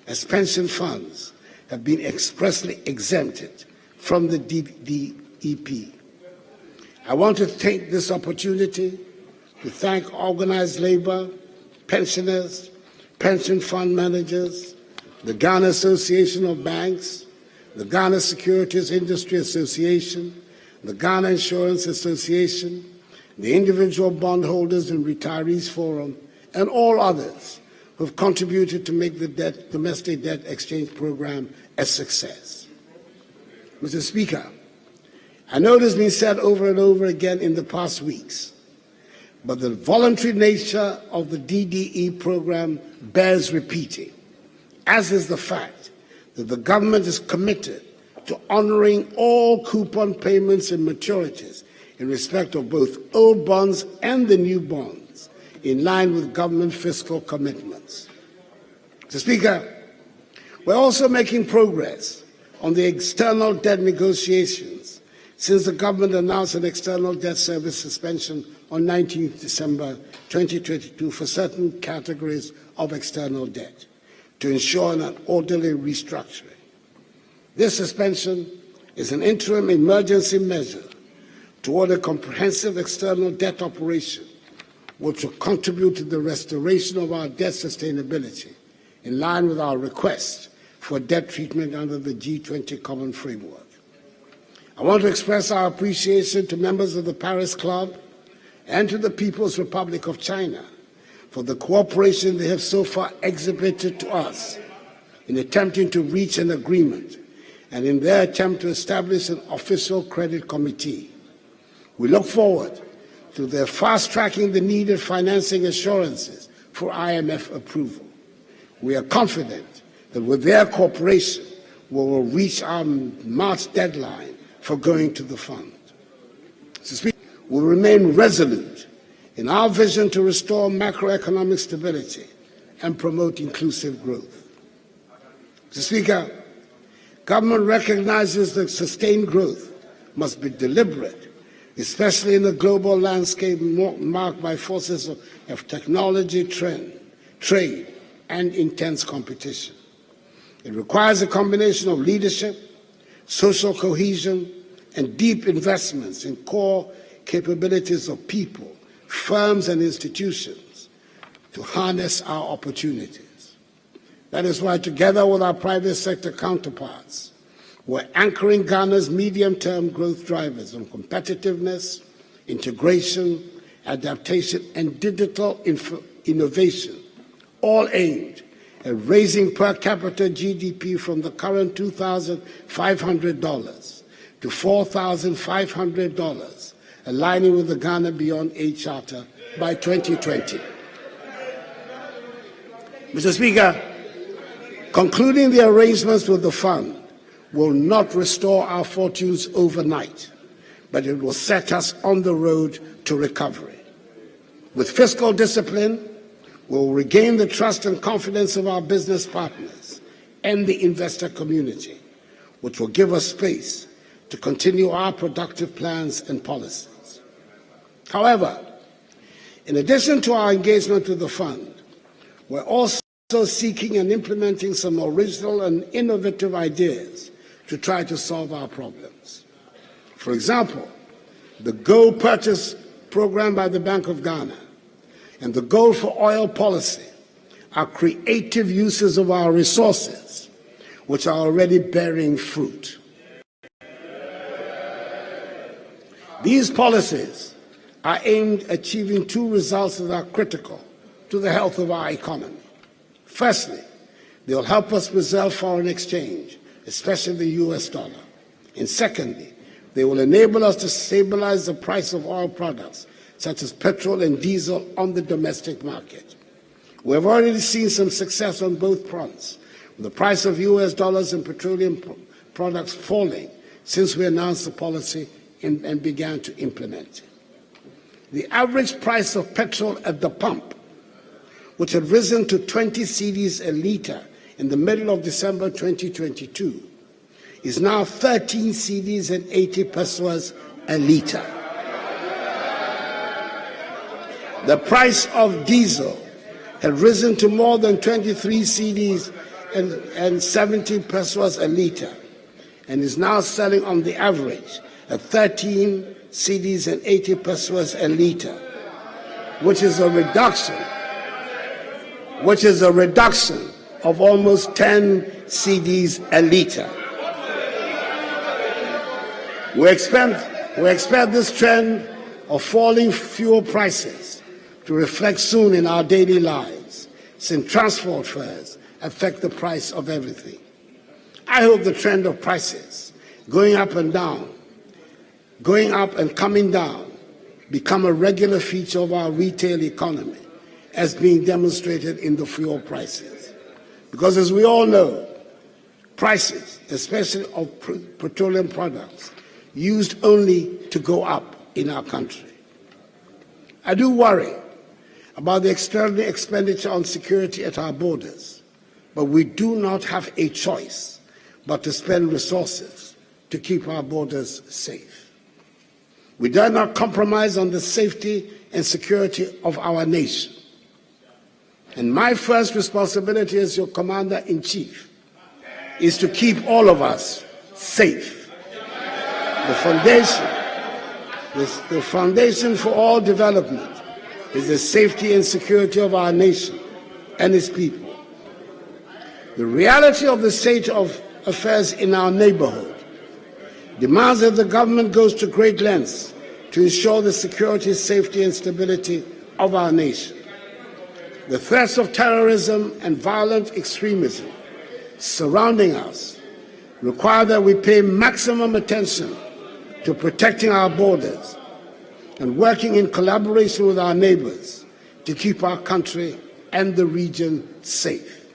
as pension funds have been expressly exempted from the DEP. I want to take this opportunity to thank organized labor, pensioners, pension fund managers, the Ghana Association of Banks, the Ghana Securities Industry Association, the Ghana Insurance Association, the Individual Bondholders and Retirees Forum, and all others who have contributed to make the domestic debt exchange program a success. Mr. Speaker, I know it has been said over and over again in the past weeks, but the voluntary nature of the DDE program bears repeating, as is the fact that the government is committed to honoring all coupon payments and maturities in respect of both old bonds and the new bonds, in line with government fiscal commitments. Mr. Speaker, we're also making progress on the external debt negotiations since the government announced an external debt service suspension on 19 December 2022 for certain categories of external debt to ensure an orderly restructuring. This suspension is an interim emergency measure toward a comprehensive external debt operation which will contribute to the restoration of our debt sustainability in line with our request for debt treatment under the G20 Common Framework. I want to express our appreciation to members of the Paris Club and to the People's Republic of China for the cooperation they have so far exhibited to us in attempting to reach an agreement and in their attempt to establish an official credit committee. We look forward to their fast-tracking the needed financing assurances for IMF approval. We are confident that with their cooperation, we will reach our March deadline for going to the fund. We remain resolute in our vision to restore macroeconomic stability and promote inclusive growth. Mr. Speaker, government recognizes that sustained growth must be deliberate, especially in a global landscape marked by forces of technology, trade, and intense competition. It requires a combination of leadership, social cohesion, and deep investments in core capabilities of people, firms, and institutions to harness our opportunities. That is why, together with our private sector counterparts, we're anchoring Ghana's medium-term growth drivers on competitiveness, integration, adaptation, and digital innovation, all aimed at raising per capita GDP from the current $2,500 to $4,500, aligning with the Ghana Beyond Aid Charter by 2020. Mr. Speaker, concluding the arrangements with the fund will not restore our fortunes overnight, but it will set us on the road to recovery. With fiscal discipline, we will regain the trust and confidence of our business partners and the investor community, which will give us space to continue our productive plans and policies. However, in addition to our engagement with the fund, we're also seeking and implementing some original and innovative ideas to try to solve our problems. For example, the gold purchase program by the Bank of Ghana and the gold for oil policy are creative uses of our resources, which are already bearing fruit. These policies are aimed at achieving two results that are critical to the health of our economy. Firstly, they will help us preserve foreign exchange, especially the US dollar. And secondly, they will enable us to stabilize the price of oil products, such as petrol and diesel, on the domestic market. We have already seen some success on both fronts, with the price of US dollars and petroleum products falling since we announced the policy and began to implement it. The average price of petrol at the pump, which had risen to 20 cedis a litre in the middle of December 2022 is now 13 cedis and 80 pesos a litre. The price of diesel had risen to more than 23 cedis and 70 pesos a litre, and is now selling on the average at 13 cedis and 80 pesos a litre, which is a reduction of almost 10 cedis a litre. We expect this trend of falling fuel prices to reflect soon in our daily lives, since transport fares affect the price of everything. I hope the trend of prices going up and down, going up and coming down, become a regular feature of our retail economy, as being demonstrated in the fuel prices. Because as we all know, prices, especially of petroleum products, used only to go up in our country. I do worry about the extraordinary expenditure on security at our borders, but we do not have a choice but to spend resources to keep our borders safe. We dare not compromise on the safety and security of our nation. And my first responsibility as your Commander-in-Chief is to keep all of us safe. The foundation for all development is the safety and security of our nation and its people. The reality of the state of affairs in our neighborhood demands that the government goes to great lengths to ensure the security, safety, and stability of our nation. The threats of terrorism and violent extremism surrounding us require that we pay maximum attention to protecting our borders and working in collaboration with our neighbors to keep our country and the region safe.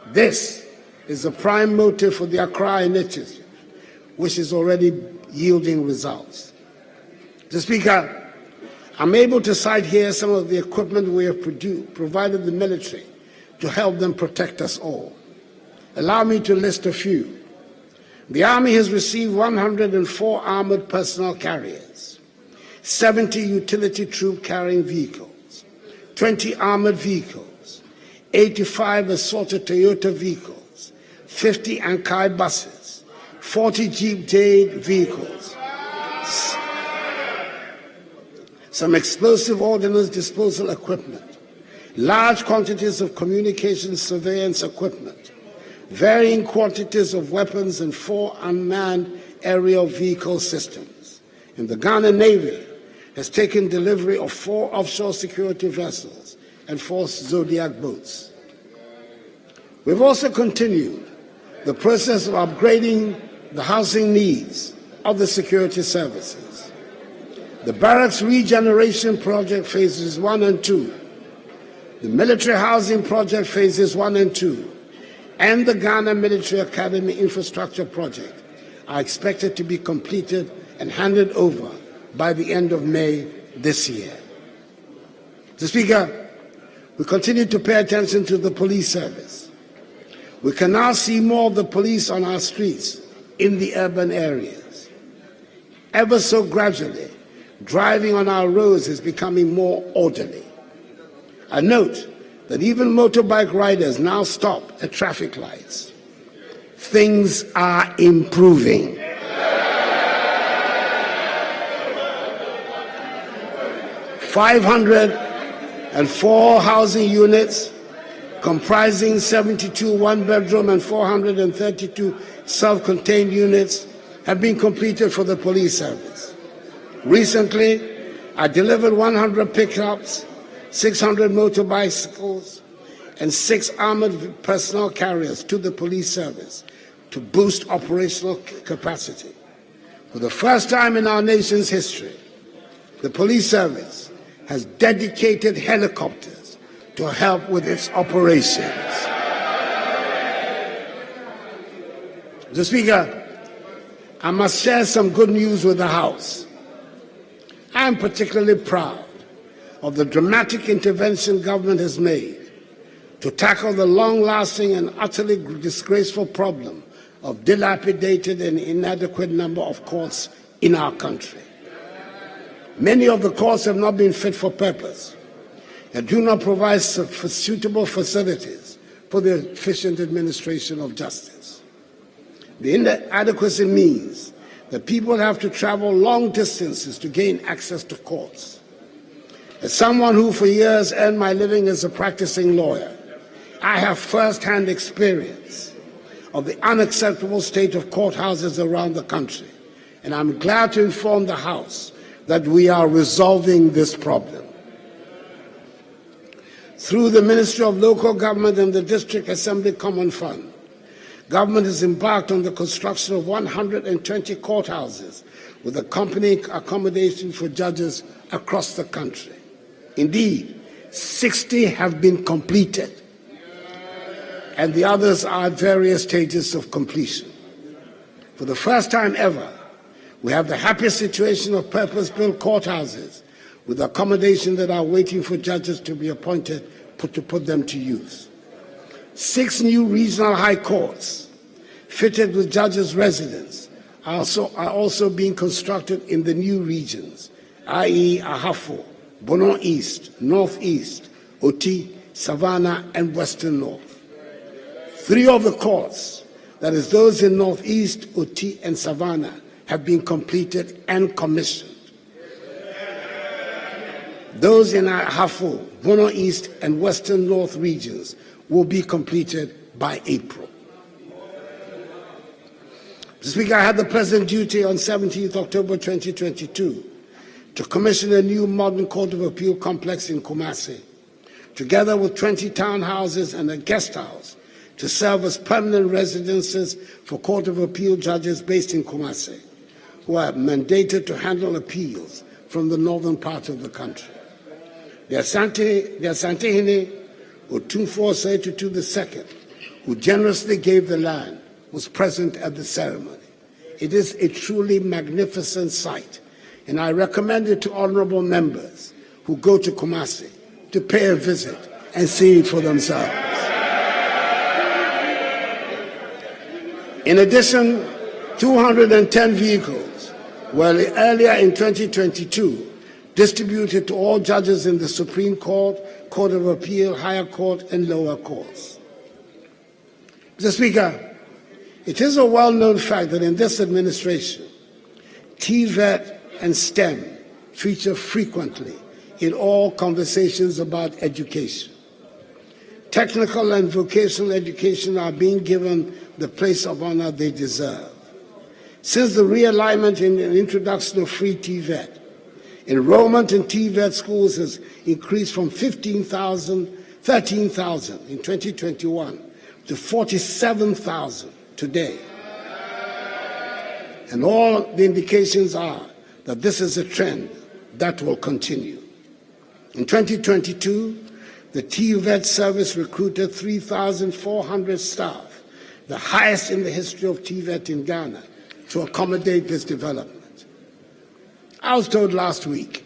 This is the prime motive for the Accra Initiative, which is already yielding results. Mr. Speaker, I'm able to cite here some of the equipment we have provided the military to help them protect us all. Allow me to list a few. The Army has received 104 armored personnel carriers, 70 utility troop-carrying vehicles, 20 armored vehicles, 85 assorted Toyota vehicles, 50 Ankai buses, 40 Jeep Jade vehicles, some explosive ordnance disposal equipment, large quantities of communications surveillance equipment, varying quantities of weapons, and 4 unmanned aerial vehicle systems. And the Ghana Navy has taken delivery of 4 offshore security vessels and 4 Zodiac boats. We've also continued the process of upgrading the housing needs of the security services. The Barracks Regeneration Project Phases 1 and 2, the Military Housing Project Phases 1 and 2, and the Ghana Military Academy Infrastructure Project are expected to be completed and handed over by the end of May this year. Mr. Speaker, we continue to pay attention to the police service. We can now see more of the police on our streets in the urban areas. Ever so gradually, driving on our roads is becoming more orderly. I note that even motorbike riders now stop at traffic lights. Things are improving. 504 housing units comprising 72 one-bedroom and 432 self-contained units have been completed for the police service. Recently, I delivered 100 pickups, 600 motorbicycles, and 6 armored personnel carriers to the police service to boost operational capacity. For the first time in our nation's history, the police service has dedicated helicopters to help with its operations. Mr. Speaker, I must share some good news with the House. I am particularly proud of the dramatic intervention government has made to tackle the long-lasting and utterly disgraceful problem of dilapidated and inadequate number of courts in our country. Many of the courts have not been fit for purpose and do not provide suitable facilities for the efficient administration of justice. The inadequacy means that people have to travel long distances to gain access to courts. As someone who for years earned my living as a practicing lawyer, I have first-hand experience of the unacceptable state of courthouses around the country, and I'm glad to inform the House that we are resolving this problem. Through the Ministry of Local Government and the District Assembly Common Fund, government has embarked on the construction of 120 courthouses with accompanying accommodation for judges across the country. Indeed, 60 have been completed, and the others are at various stages of completion. For the first time ever, we have the happy situation of purpose-built courthouses with accommodation that are waiting for judges to be appointed to put them to use. 6 new regional high courts fitted with judges' residence are also being constructed in the new regions, i.e. Akuffo, Bono East, North East, Oti, Savannah, and Western North. 3 of the courts, that is those in North East, Oti, and Savannah, have been completed and commissioned. Those in Akuffo, Bono East, and Western North regions will be completed by April. Mr. Speaker, I had the pleasant duty on 17th October 2022 to commission a new modern Court of Appeal complex in Kumasi, together with 20 townhouses and a guest house to serve as permanent residences for Court of Appeal judges based in Kumasi, who are mandated to handle appeals from the northern part of the country. The Asantehene Otumfuo Osei-Tutu II, who generously gave the land, was present at the ceremony. It is a truly magnificent sight, and I recommend it to honorable members who go to Kumasi to pay a visit and see it for themselves. In addition, 210 vehicles were earlier in 2022 distributed to all judges in the Supreme Court, Court of Appeal, Higher Court, and lower courts. Mr. Speaker, it is a well-known fact that in this administration, TVET and STEM feature frequently in all conversations about education. Technical and vocational education are being given the place of honor they deserve. Since the realignment and introduction of free TVET, enrollment in TVET schools has increased from 13,000 in 2021 to 47,000 today. And all the indications are that this is a trend that will continue. In 2022, the TVET service recruited 3,400 staff, the highest in the history of TVET in Ghana, to accommodate this development. I was told last week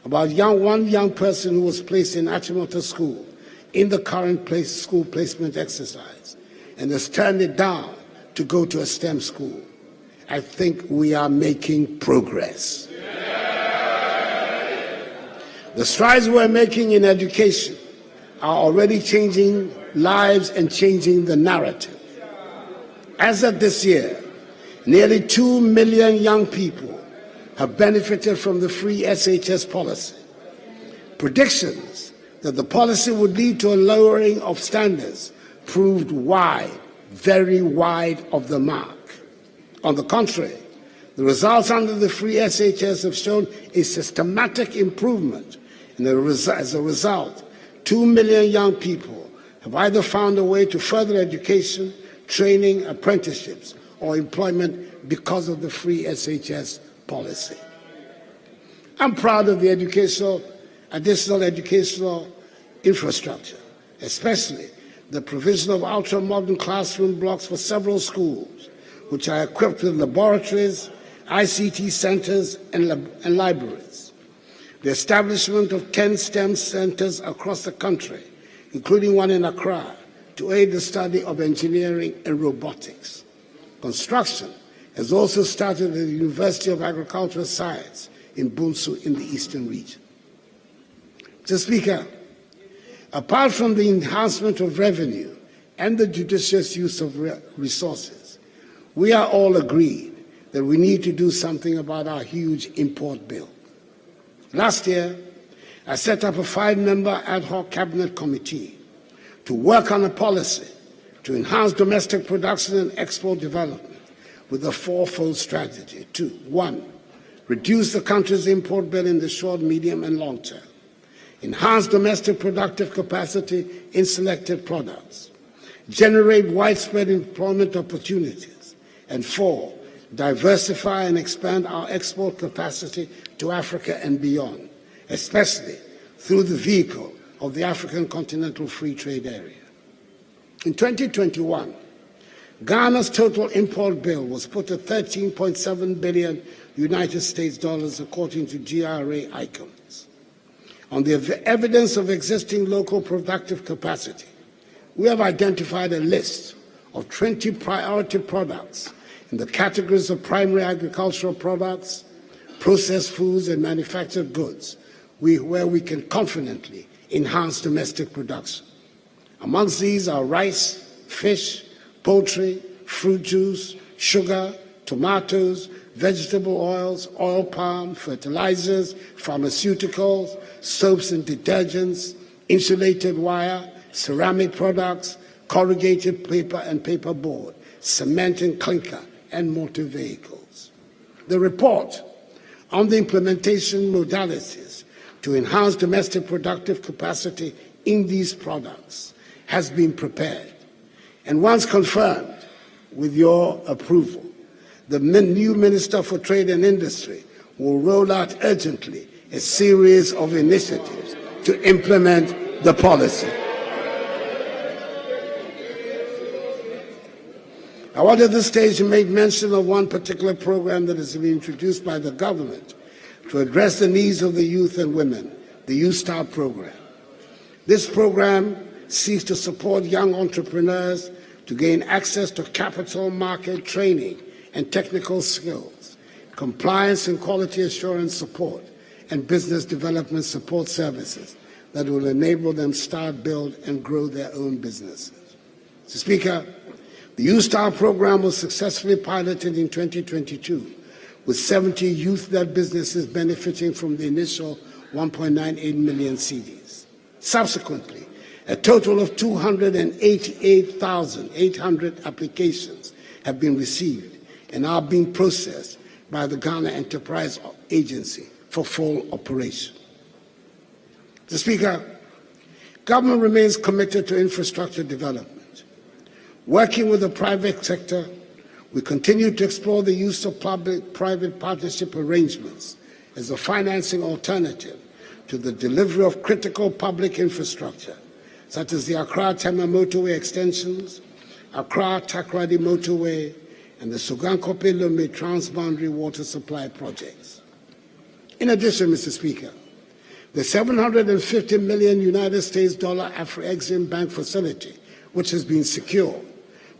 about one young person who was placed in Achimota School in the current school placement exercise and has turned it down to go to a STEM school. I think we are making progress. The strides we're making in education are already changing lives and changing the narrative. As of this year, nearly 2 million young people have benefited from the free SHS policy. Predictions that the policy would lead to a lowering of standards proved wide, very wide of the mark. On the contrary, the results under the free SHS have shown a systematic improvement, and as a result, 2 million young people have either found a way to further education, training, apprenticeships, or employment because of the free SHS policy. I'm proud of the additional educational infrastructure, especially the provision of ultra-modern classroom blocks for several schools, which are equipped with laboratories, ICT centers, and libraries. The establishment of 10 STEM centers across the country including one in Accra, to aid the study of engineering and robotics. Construction has also started at the University of Agricultural Science in Bunsu in the Eastern region. Mr. Speaker, apart from the enhancement of revenue and the judicious use of resources, we are all agreed that we need to do something about our huge import bill. Last year, I set up a 5-member ad hoc cabinet committee to work on a policy to enhance domestic production and export development with a 4-fold strategy. 1, reduce the country's import bill in the short, medium, and long term. Enhance domestic productive capacity in selected products. Generate widespread employment opportunities. And 4, diversify and expand our export capacity to Africa and beyond, especially through the vehicle of the African Continental Free Trade Area. In 2021, Ghana's total import bill was put at $13.7 billion United States dollars, according to GRA icons. On the evidence of existing local productive capacity, we have identified a list of 20 priority products in the categories of primary agricultural products, processed foods, and manufactured goods, where we can confidently enhance domestic production. Amongst these are rice, fish, poultry, fruit juice, sugar, tomatoes, vegetable oils, oil palm, fertilizers, pharmaceuticals, soaps and detergents, insulated wire, ceramic products, corrugated paper and paperboard, cement and clinker, and motor vehicles. The report on the implementation modalities to enhance domestic productive capacity in these products has been prepared, and once confirmed with your approval, the new Minister for Trade and Industry will roll out urgently a series of initiatives to implement the policy. I want at this stage to make mention of one particular program that has been introduced by the government to address the needs of the youth and women, the Youth Start program. This program seeks to support young entrepreneurs to gain access to capital market training and technical skills, compliance and quality assurance support, and business development support services that will enable them start, build, and grow their own businesses. Mr. Speaker, the Youth Start program was successfully piloted in 2022, with 70 youth-led businesses benefiting from the initial 1.98 million cedis. Subsequently, a total of 288,800 applications have been received and are being processed by the Ghana Enterprise Agency for full operation. Mr. Speaker, government remains committed to infrastructure development. Working with the private sector, we continue to explore the use of public-private partnership arrangements as a financing alternative to the delivery of critical public infrastructure, such as the Accra-Tema motorway extensions, Accra-Takoradi motorway, and the Sogankope-Lome transboundary water supply projects. In addition, Mr. Speaker, the $750 million United States Afro-Exim Bank facility, which has been secured,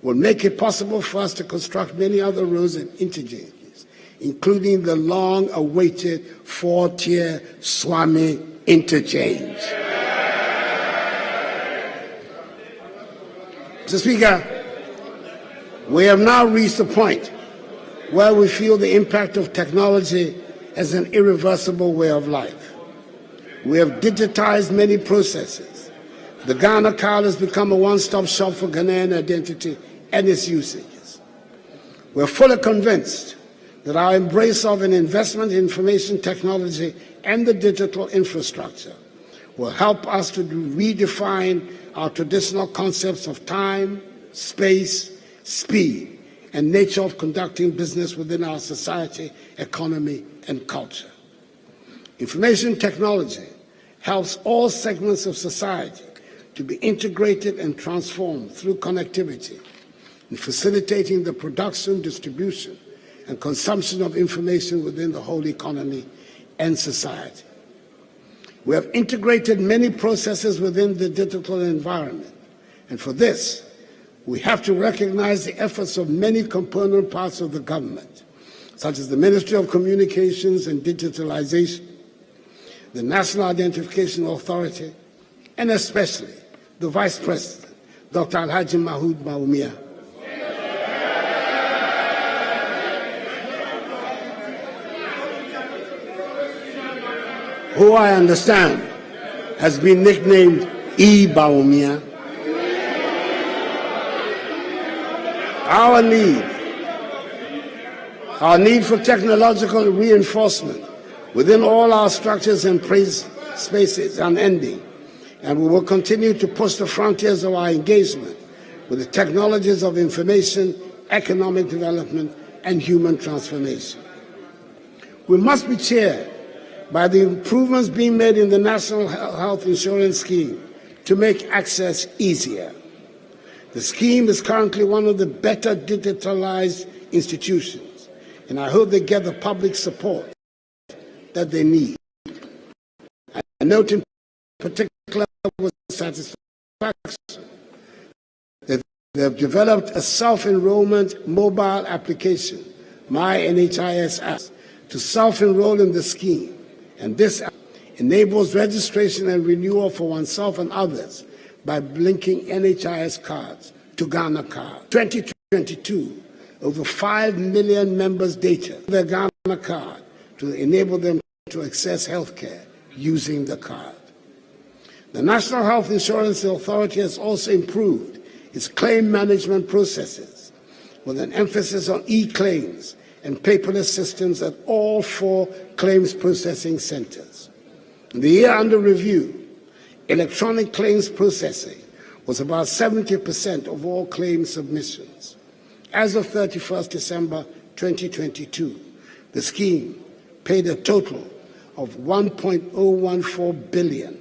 will make it possible for us to construct many other roads and interchanges, including the long-awaited 4-tier Swami interchange. Mr. Speaker, we have now reached a point where we feel the impact of technology as an irreversible way of life. We have digitized many processes. The Ghana card has become a one-stop shop for Ghanaian identity and its usages. We're fully convinced that our embrace of an investment in information technology and the digital infrastructure will help us to redefine our traditional concepts of time, space, speed, and nature of conducting business within our society, economy, and culture. Information technology helps all segments of society to be integrated and transformed through connectivity, in facilitating the production, distribution, and consumption of information within the whole economy and society. We have integrated many processes within the digital environment, and for this, we have to recognize the efforts of many component parts of the government, such as the Ministry of Communications and Digitalization, the National Identification Authority, and especially the Vice President, Dr. Alhaji Mahood Bawumia. Who I understand has been nicknamed E. Bawumia. Our need for technological reinforcement within all our structures and spaces is unending, and we will continue to push the frontiers of our engagement with the technologies of information, economic development, and human transformation. We must be cheered by the improvements being made in the National Health Insurance Scheme to make access easier. The scheme is currently one of the better digitalized institutions, and I hope they get the public support that they need. I note in particular with satisfaction that they have developed a self-enrollment mobile application, My NHIS app, to self-enroll in the scheme, and this app enables registration and renewal for oneself and others by linking NHIS cards to Ghana Card. 2022, over 5 million members data their Ghana Card to enable them to access healthcare using the card. The National Health Insurance Authority has also improved its claim management processes with an emphasis on e-claims and paperless systems at all 4 claims processing centers. In the year under review, electronic claims processing was about 70% of all claim submissions. As of 31st December 2022, the scheme paid a total of 1.014 billion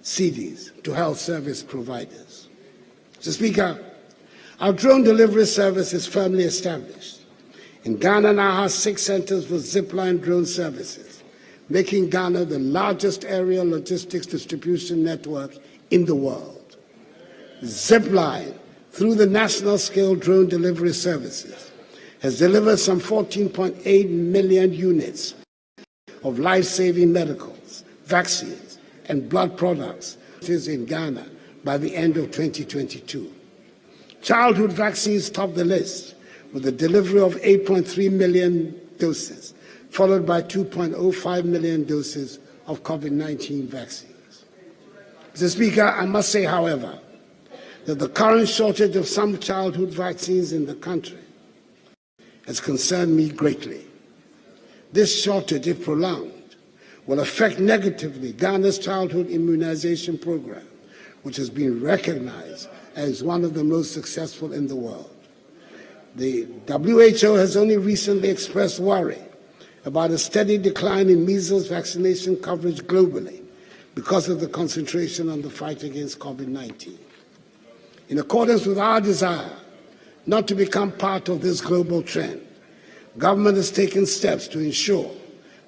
cedis to health service providers. Mr. Speaker, our drone delivery service is firmly established. In Ghana now has 6 centers for zipline drone services, making Ghana the largest aerial logistics distribution network in the world. Zipline, through the national scale drone delivery services, has delivered some 14.8 million units of life-saving medicals, vaccines, and blood products in Ghana by the end of 2022. Childhood vaccines top the list with the delivery of 8.3 million doses, followed by 2.05 million doses of COVID-19 vaccines. Mr. Speaker, I must say, however, that the current shortage of some childhood vaccines in the country has concerned me greatly. This shortage, if prolonged, will affect negatively Ghana's childhood immunization program, which has been recognized as one of the most successful in the world. The WHO has only recently expressed worry about a steady decline in measles vaccination coverage globally because of the concentration on the fight against COVID-19. In accordance with our desire not to become part of this global trend, government has taken steps to ensure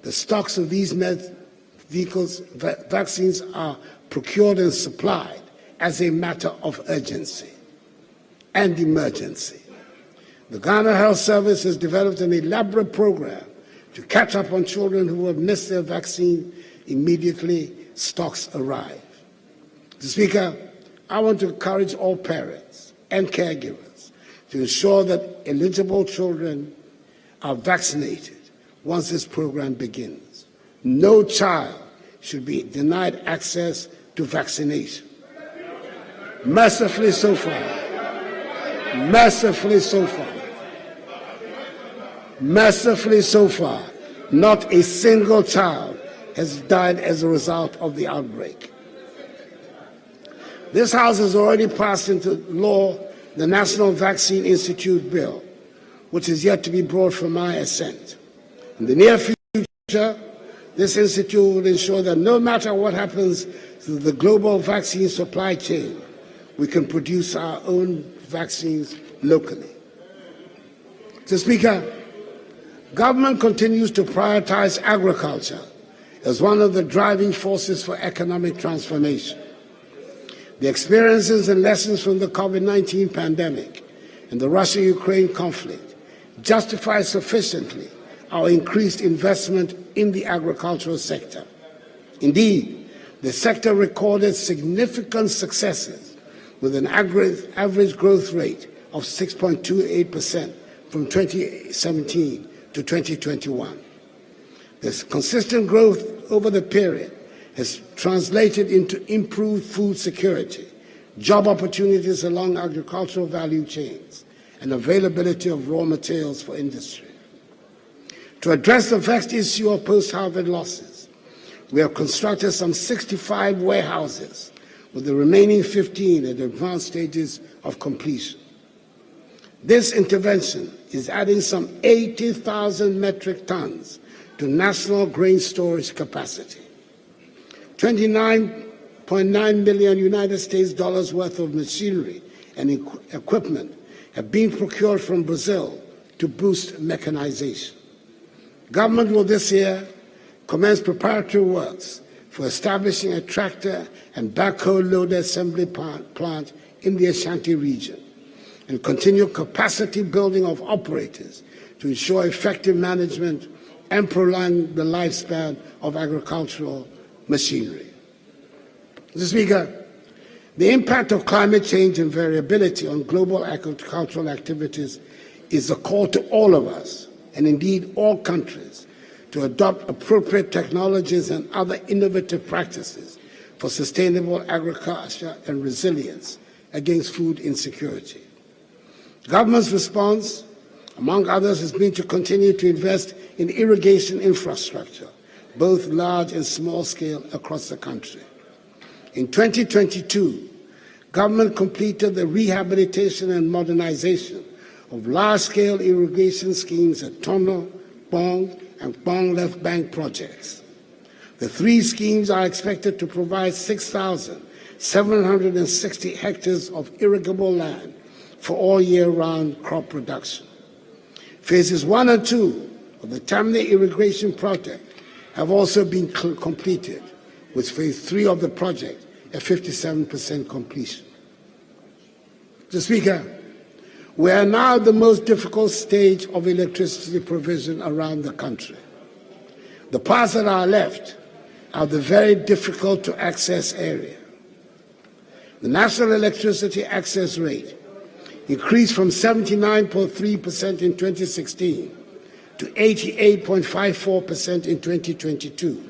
the stocks of these vaccines are procured and supplied as a matter of urgency and emergency. The Ghana Health Service has developed an elaborate program to catch up on children who have missed their vaccine immediately stocks arrive. Mr. Speaker, I want to encourage all parents and caregivers to ensure that eligible children are vaccinated once this program begins. No child should be denied access to vaccination. Mercifully so far, not a single child has died as a result of the outbreak. This House has already passed into law the National Vaccine Institute Bill, which is yet to be brought for my assent. In the near future, this institute will ensure that no matter what happens to the global vaccine supply chain, we can produce our own vaccines locally. Mr. Speaker, government continues to prioritize agriculture as one of the driving forces for economic transformation. The experiences and lessons from the COVID-19 pandemic and the Russia-Ukraine conflict justify sufficiently our increased investment in the agricultural sector. Indeed, the sector recorded significant successes with an average growth rate of 6.28% from 2017 to 2021. This consistent growth over the period has translated into improved food security, job opportunities along agricultural value chains, and availability of raw materials for industry. To address the vexed issue of post-harvest losses, we have constructed some 65 warehouses, with the remaining 15 at advanced stages of completion. This intervention is adding some 80,000 metric tons to national grain storage capacity. $29.9 million United States dollars worth of machinery and equipment have been procured from Brazil to boost mechanization. Government will this year commence preparatory works for establishing a tractor and backhoe loader assembly plant in the Ashanti region and continue capacity building of operators to ensure effective management and prolong the lifespan of agricultural machinery. Mr. Speaker, the impact of climate change and variability on global agricultural activities is a call to all of us, and indeed all countries, to adopt appropriate technologies and other innovative practices for sustainable agriculture and resilience against food insecurity. The government's response, among others, has been to continue to invest in irrigation infrastructure, both large and small scale, across the country. In 2022, government completed the rehabilitation and modernization of large-scale irrigation schemes at Tono, Bong, and Bong Left Bank projects. The three schemes are expected to provide 6,760 hectares of irrigable land for all year-round crop production. Phases 1 and 2 of the Tamne irrigation project have also been completed, with Phase 3 of the project at 57% completion. Mr. Speaker, we are now at the most difficult stage of electricity provision around the country. The parts that are left are the very difficult to access area. The national electricity access rate increased from 79.3% in 2016 to 88.54% in 2022,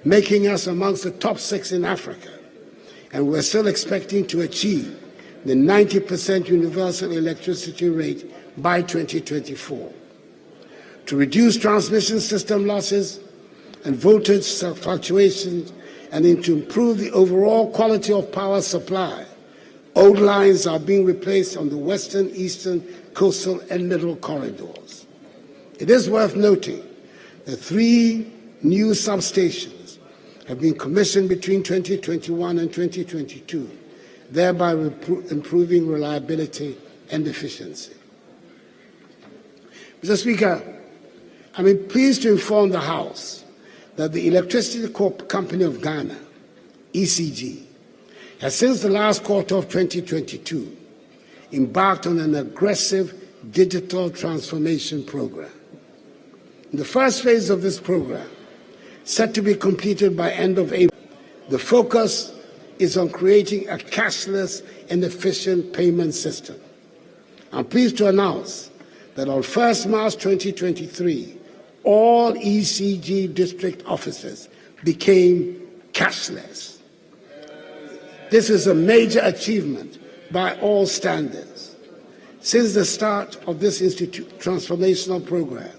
making us amongst the top 6 in Africa, and we're still expecting to achieve the 90% universal electricity rate by 2024. To reduce transmission system losses and voltage fluctuations and to improve the overall quality of power supply, old lines are being replaced on the western, eastern, coastal, and middle corridors. It is worth noting that 3 new substations have been commissioned between 2021 and 2022, thereby improving reliability and efficiency. Mr. Speaker, I'm pleased to inform the House that the Electricity Company of Ghana, ECG, has since the last quarter of 2022 embarked on an aggressive digital transformation program. In the first phase of this program, set to be completed by end of April, the focus is on creating a cashless and efficient payment system. I'm pleased to announce that on 1st March 2023, all ECG district offices became cashless. This is a major achievement by all standards. Since the start of this transformational program,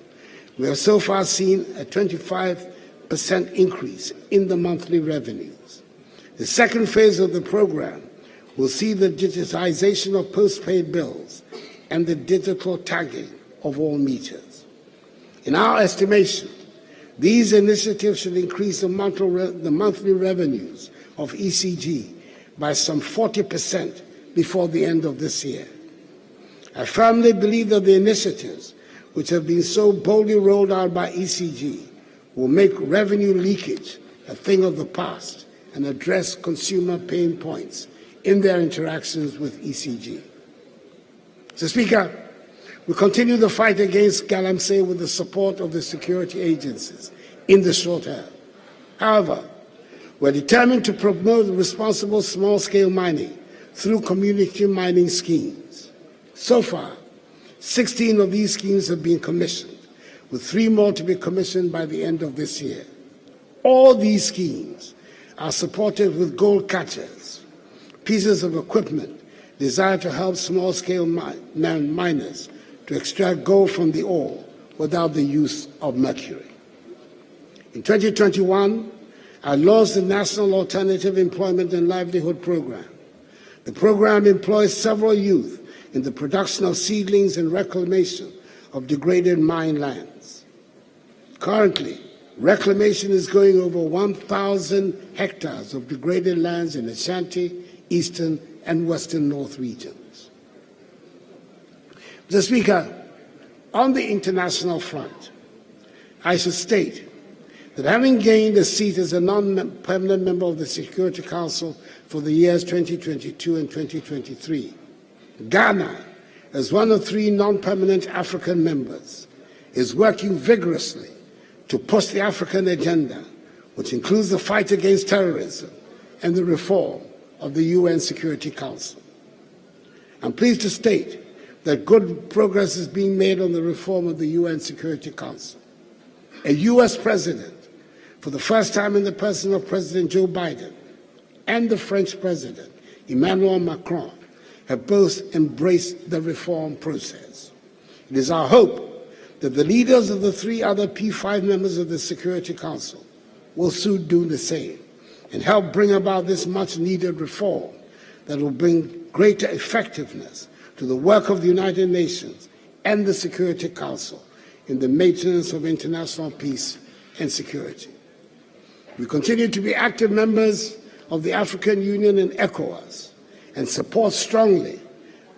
we have so far seen a 25% increase in the monthly revenues. The second phase of the program will see the digitization of postpaid bills and the digital tagging of all meters. In our estimation, these initiatives should increase the monthly revenues of ECG by some 40% before the end of this year. I firmly believe that the initiatives which have been so boldly rolled out by ECG will make revenue leakage a thing of the past and address consumer pain points in their interactions with ECG. Mr. Speaker, we continue the fight against galamsey with the support of the security agencies in the short term. However, we're determined to promote responsible small-scale mining through community mining schemes. So far, 16 of these schemes have been commissioned, with 3 more to be commissioned by the end of this year. All these schemes are supported with gold catchers, pieces of equipment designed to help small-scale miners to extract gold from the ore without the use of mercury. In 2021, I launched the National Alternative Employment and Livelihood Program. The program employs several youth in the production of seedlings and reclamation of degraded mine lands. Currently, reclamation is going over 1,000 hectares of degraded lands in Ashanti, Eastern, and Western North regions. Mr. Speaker, on the international front, I should state that having gained a seat as a non-permanent member of the Security Council for the years 2022 and 2023, Ghana, as one of 3 non-permanent African members, is working vigorously to push the African agenda, which includes the fight against terrorism and the reform of the UN Security Council. I'm pleased to state that good progress is being made on the reform of the UN Security Council. A U.S. president, for the first time in the person of President Joe Biden, and the French president, Emmanuel Macron, have both embraced the reform process. It is our hope that the leaders of the 3 other P5 members of the Security Council will soon do the same and help bring about this much-needed reform that will bring greater effectiveness to the work of the United Nations and the Security Council in the maintenance of international peace and security. We continue to be active members of the African Union and ECOWAS and support strongly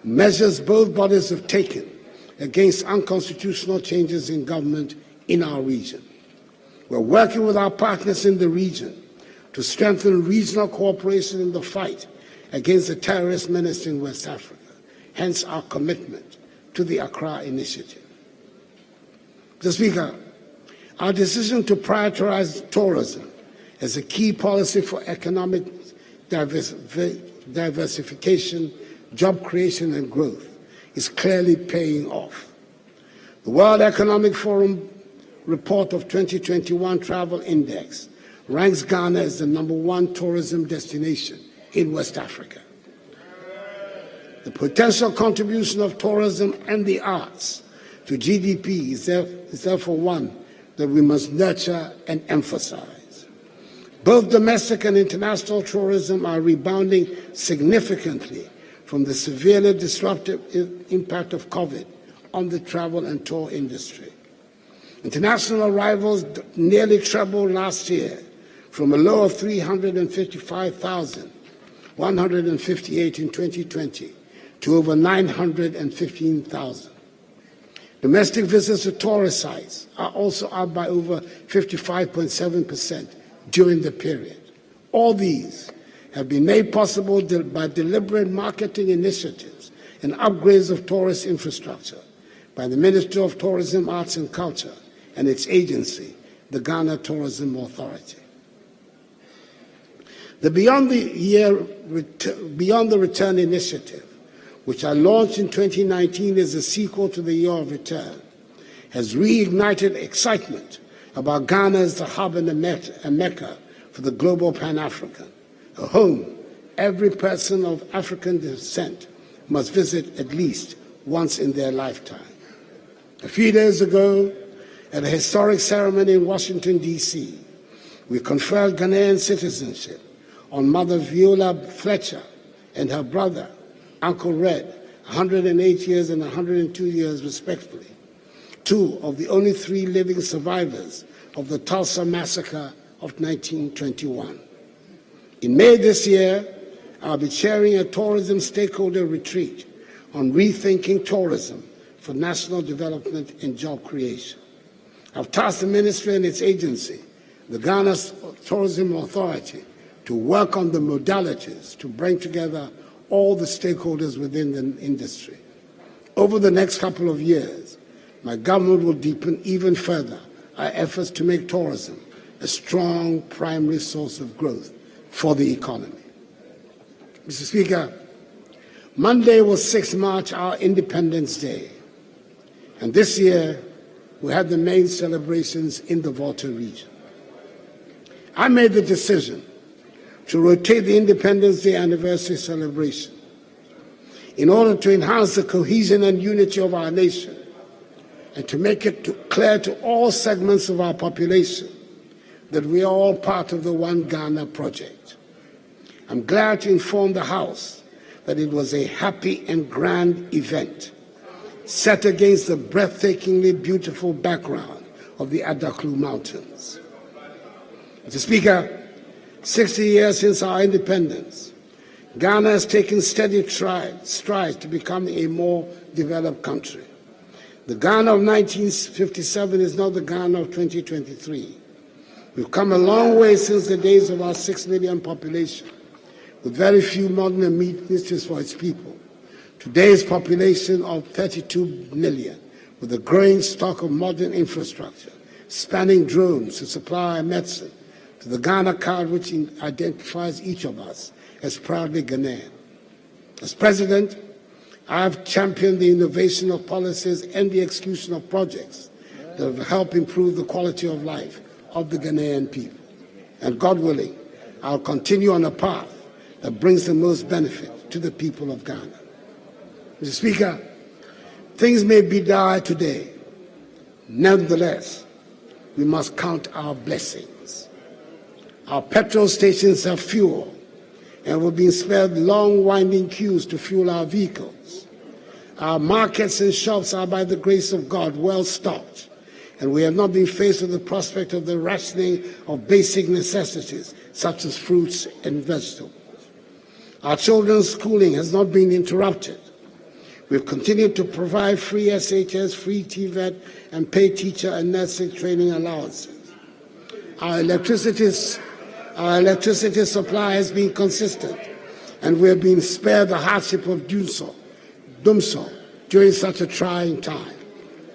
measures both bodies have taken against unconstitutional changes in government in our region. We're working with our partners in the region to strengthen regional cooperation in the fight against the terrorist menace in West Africa, hence our commitment to the Accra Initiative. Mr. Speaker, our decision to prioritize tourism as a key policy for economic diversification, job creation, and growth is clearly paying off. The World Economic Forum report of 2021 Travel Index ranks Ghana as the #1 tourism destination in West Africa. The potential contribution of tourism and the arts to GDP is therefore one that we must nurture and emphasize. Both domestic and international tourism are rebounding significantly from the severely disruptive impact of COVID on the travel and tour industry. International arrivals nearly trebled last year from a low of 355,158 in 2020 to over 915,000. Domestic visits to tourist sites are also up by over 55.7% during the period. All these have been made possible by deliberate marketing initiatives and upgrades of tourist infrastructure by the Ministry of Tourism, Arts and Culture and its agency, the Ghana Tourism Authority. The Beyond the Return initiative, which I launched in 2019 as a sequel to the Year of Return, has reignited excitement about Ghana as the hub and a mecca for the global Pan-African, a home every person of African descent must visit at least once in their lifetime. A few days ago, at a historic ceremony in Washington, D.C., we conferred Ghanaian citizenship on Mother Viola Fletcher and her brother, Uncle Red, 108 years and 102 years respectively, 2 of the only 3 living survivors of the Tulsa Massacre of 1921. In May this year, I'll be chairing a tourism stakeholder retreat on rethinking tourism for national development and job creation. I've tasked the ministry and its agency, the Ghana Tourism Authority, to work on the modalities to bring together all the stakeholders within the industry. Over the next couple of years, my government will deepen even further our efforts to make tourism a strong primary source of growth for the economy. Mr. Speaker, Monday was 6 March, our Independence Day, and this year we had the main celebrations in the Volta region. I made the decision to rotate the Independence Day anniversary celebration in order to enhance the cohesion and unity of our nation and to make it clear to all segments of our population that we are all part of the One Ghana project. I'm glad to inform the House that it was a happy and grand event set against the breathtakingly beautiful background of the Adaklu Mountains. Mr. Speaker, 60 years since our independence, Ghana has taken steady strides to become a more developed country. The Ghana of 1957 is not the Ghana of 2023. We've come a long way since the days of our 6 million population, with very few modern amenities for its people. Today's population of 32 million, with a growing stock of modern infrastructure, spanning drones to supply medicine, to the Ghana card which identifies each of us as proudly Ghanaian. As President, I have championed the innovation of policies and the execution of projects that will help improve the quality of life of the Ghanaian people. And God willing, I'll continue on a path that brings the most benefit to the people of Ghana. Mr. Speaker, things may be dire today. Nevertheless, we must count our blessings. Our petrol stations have fuel, and we've been spared long winding queues to fuel our vehicles. Our markets and shops are, by the grace of God, well stocked, and we have not been faced with the prospect of the rationing of basic necessities such as fruits and vegetables. Our children's schooling has not been interrupted. We've continued to provide free SHS, free TVET, and paid teacher and nursing training allowances. Our electricity supply has been consistent, and we have been spared the hardship of doom so during such a trying time.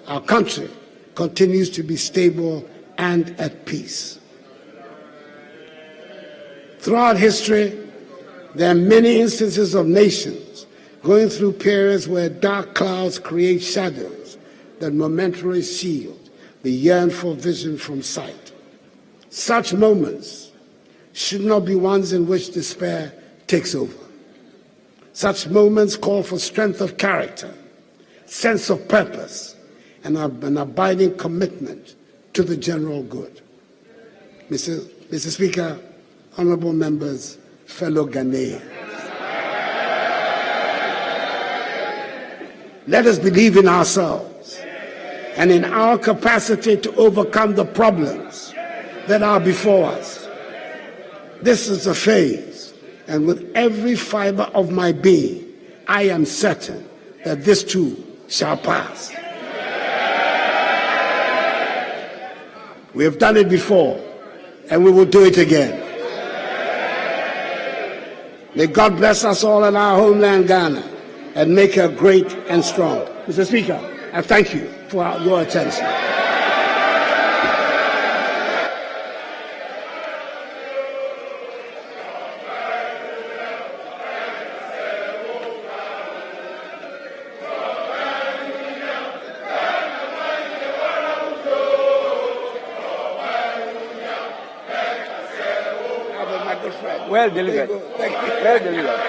Our country continues to be stable and at peace. Throughout history, there are many instances of nations going through periods where dark clouds create shadows that momentarily shield the yearned-for vision from sight. Such moments should not be ones in which despair takes over. Such moments call for strength of character, sense of purpose, and an abiding commitment to the general good. Mr. Speaker, honorable members, fellow Ghanaians, let us believe in ourselves and in our capacity to overcome the problems that are before us. This is a phase, and with every fiber of my being, I am certain that this too shall pass. We have done it before, and we will do it again. May God bless us all in our homeland, Ghana, and make her great and strong. Mr. Speaker, I thank you for your attention. Well delivered. Thank you. Well delivered.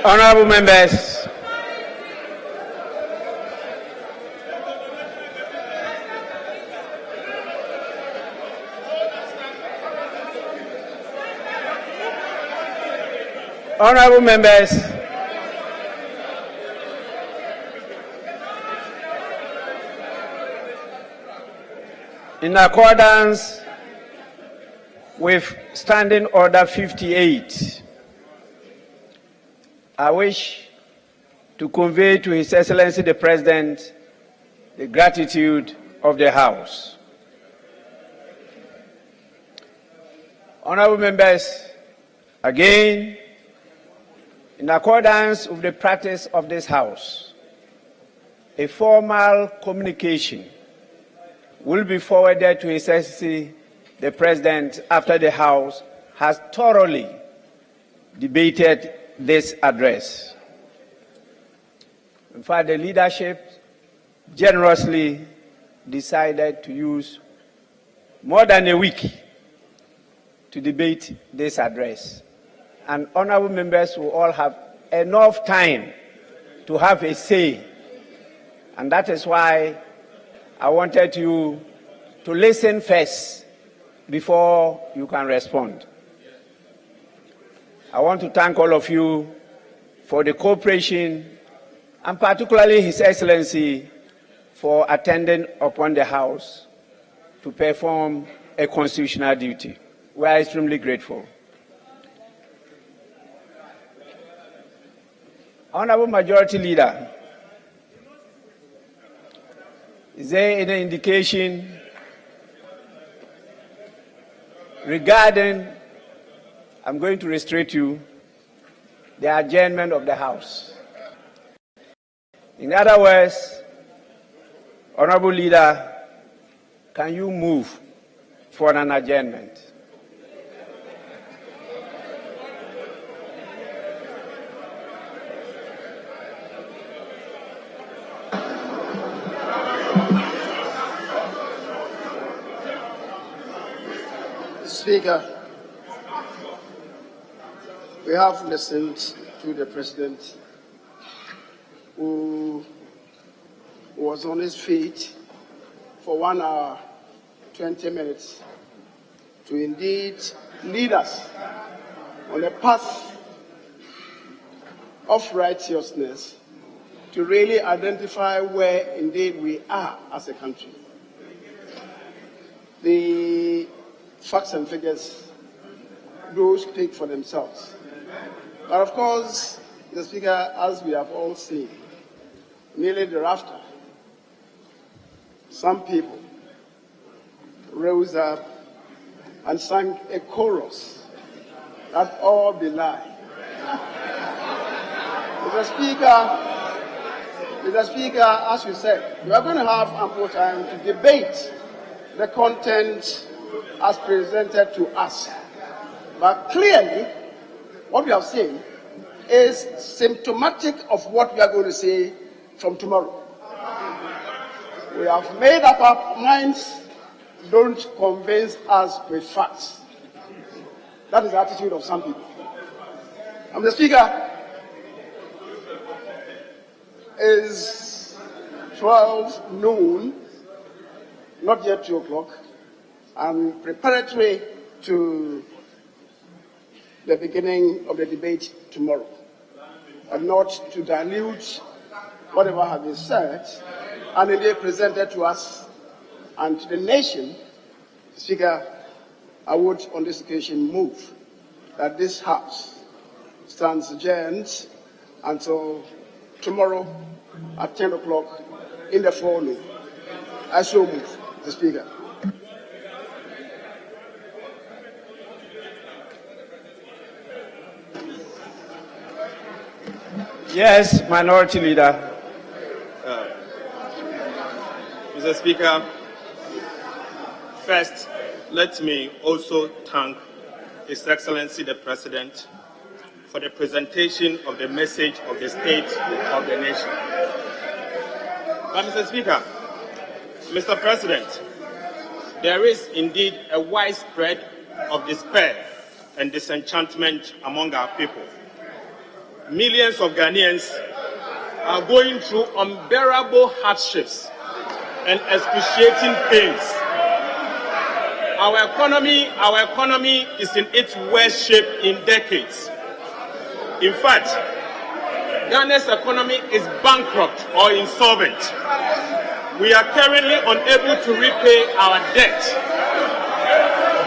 Honorable members, honorable members, in accordance with Standing Order 58, I wish to convey to His Excellency the President the gratitude of the House. Honorable members, again, in accordance with the practice of this House, a formal communication will be forwarded to His Excellency the President after the House has thoroughly debated this address. In fact, the leadership generously decided to use more than a week to debate this address. And honorable members will all have enough time to have a say. And that is why I wanted you to listen first before you can respond. I want to thank all of you for the cooperation, and particularly His Excellency for attending upon the House to perform a constitutional duty. We are extremely grateful. Honorable Majority Leader, is there any indication regarding, I'm going to restrict you, the adjournment of the House? In other words, Honorable Leader, can you move for an adjournment? Speaker, we have listened to the President, who was on his feet for 1 hour, 20 minutes to indeed lead us on a path of righteousness to really identify where indeed we are as a country. The facts and figures do speak for themselves. But of course, the Speaker, as we have all seen, nearly thereafter, some people rose up and sang a chorus that all belie. Mr. Speaker, as you said, we are going to have ample time to debate the content as presented to us. But clearly, what we have seen is symptomatic of what we are going to say from tomorrow. We have made up our minds, don't convince us with facts. That is the attitude of some people. And the Speaker, is 12 noon, not yet 2 o'clock, and preparatory to the beginning of the debate tomorrow, and not to dilute whatever has been said and indeed presented to us and to the nation. Speaker, I would on this occasion move that this House stands adjourned until tomorrow at 10 o'clock in the forenoon. I so move, Mr. Speaker. Yes, Minority Leader. Mr. Speaker, first, let me also thank His Excellency the President for the presentation of the message of the state of the nation. But Mr. Speaker, Mr. President, there is indeed a widespread of despair and disenchantment among our people. millions of Ghanaians are going through unbearable hardships and excruciating pains. Our economy is in its worst shape in decades. In fact, Ghana's economy is bankrupt or insolvent. We are currently unable to repay our debt.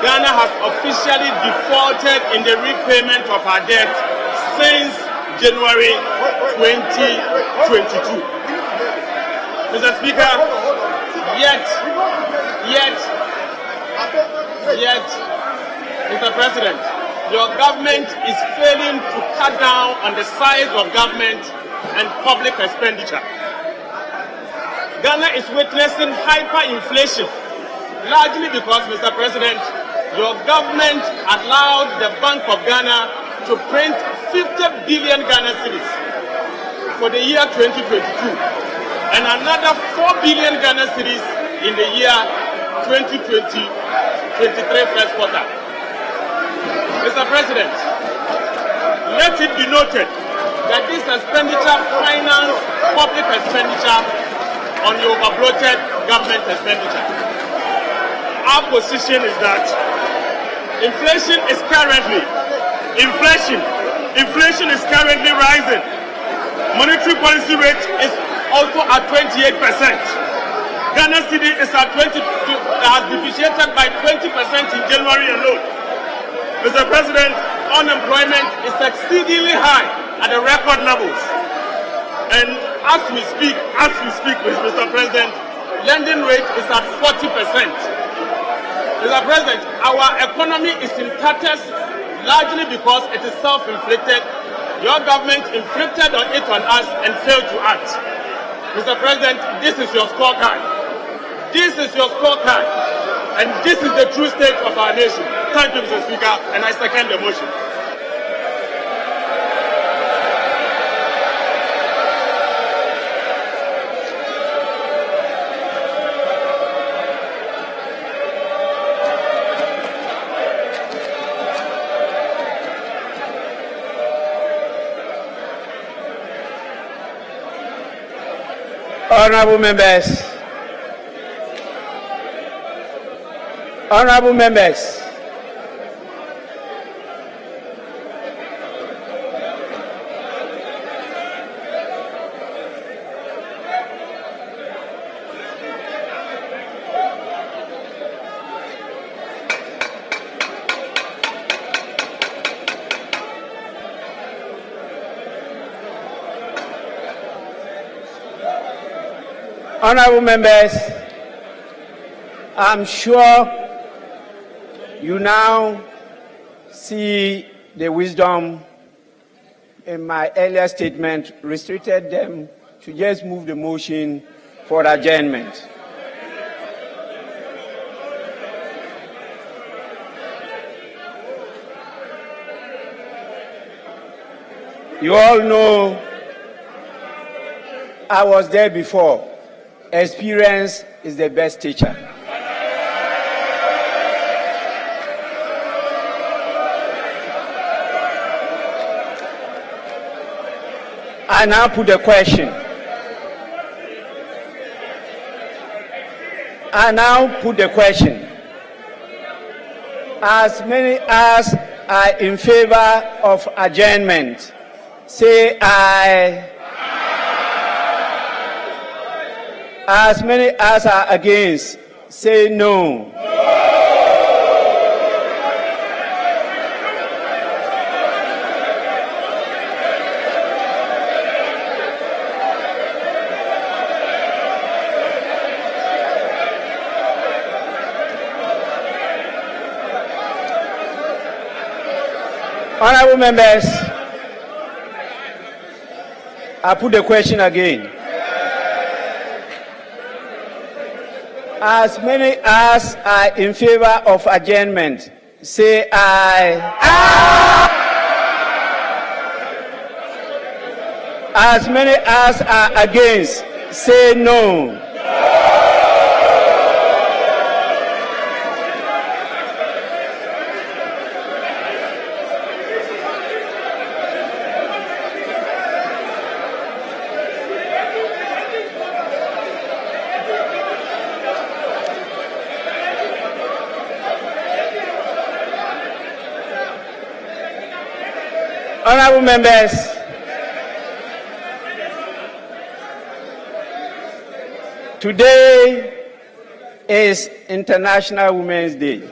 Ghana has officially defaulted in the repayment of our debt since January 2022. Mr. Speaker, yet, Mr. President, your government is failing to cut down on the size of government and public expenditure. Ghana is witnessing hyperinflation, largely because, Mr. President, your government allowed the Bank of Ghana to print 50 billion Ghana cedis for the year 2022 and another 4 billion Ghana cedis in the year 2023 first quarter. Mr. President, let it be noted that this expenditure financed public expenditure on the overbloated government expenditure. Our position is that inflation is currently rising. Monetary policy rate is also at 28%. Ghana cedi is at has depreciated by 20% in January alone. Mr. President, unemployment is exceedingly high at the record levels. And as we speak, Mr. President, lending rate is at 40%. Mr. President, our economy is in tatters largely because it is self-inflicted. Your government inflicted it on us and failed to act. Mr. President, this is your scorecard. This is your scorecard. And this is the true state of our nation. Thank you, Mr. Speaker, and I second the motion. Honorable members, I'm sure you now see the wisdom in my earlier statement restricted them to just move the motion for adjournment. You all know I was there before. Experience is the best teacher. I now put the question. As many as are in favor of adjournment, say aye. As many as are against, say no. Honorable members, I put the question again. As many as are in favor of adjournment, say aye. Aye. As many as are against, say no. Honorable members, today is International Women's Day.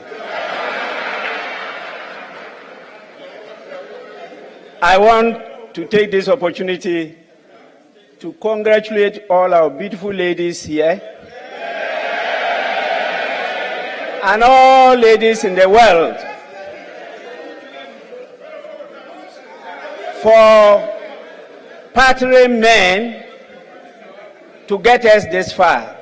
I want to take this opportunity to congratulate all our beautiful ladies here and all ladies in the world for partnering men to get us this far.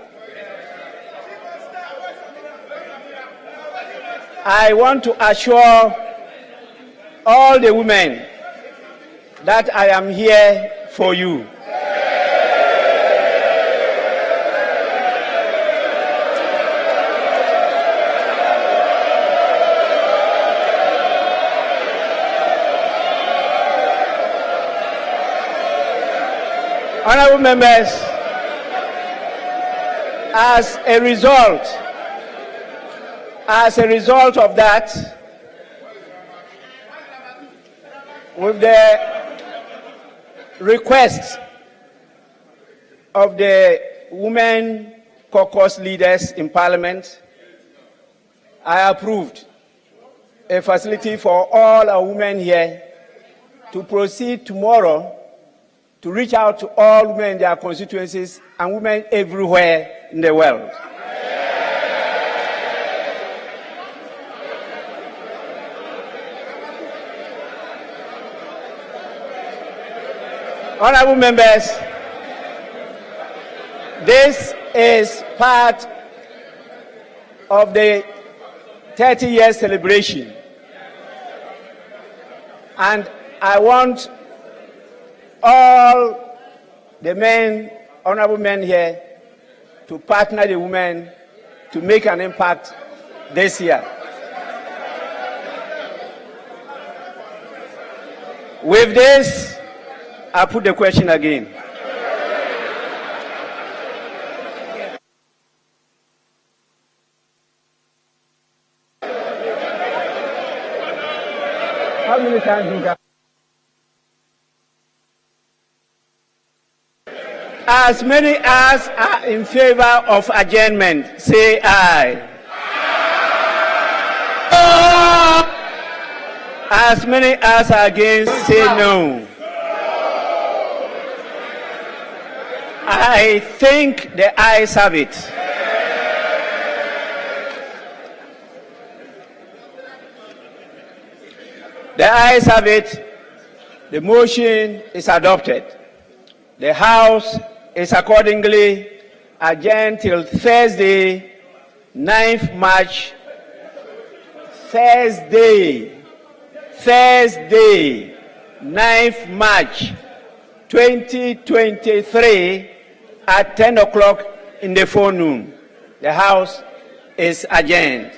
I want to assure all the women that I am here for you. Honorable members, as a result of that, with the request of the women caucus leaders in Parliament, I approved a facility for all our women here to proceed tomorrow to reach out to all women in their constituencies and women everywhere in the world. Honorable members, this is part of the 30-year celebration, and I want all the men, honorable men here, to partner the women to make an impact this year. With this, I put the question again. How many times you got? As many as are in favor of adjournment, say aye. As many as are against, say no. I think the ayes have it. The ayes have it. The motion is adopted. The House is accordingly adjourned till Thursday, 9th March. Thursday, 9th March 2023 at 10 o'clock in the forenoon. The House is adjourned.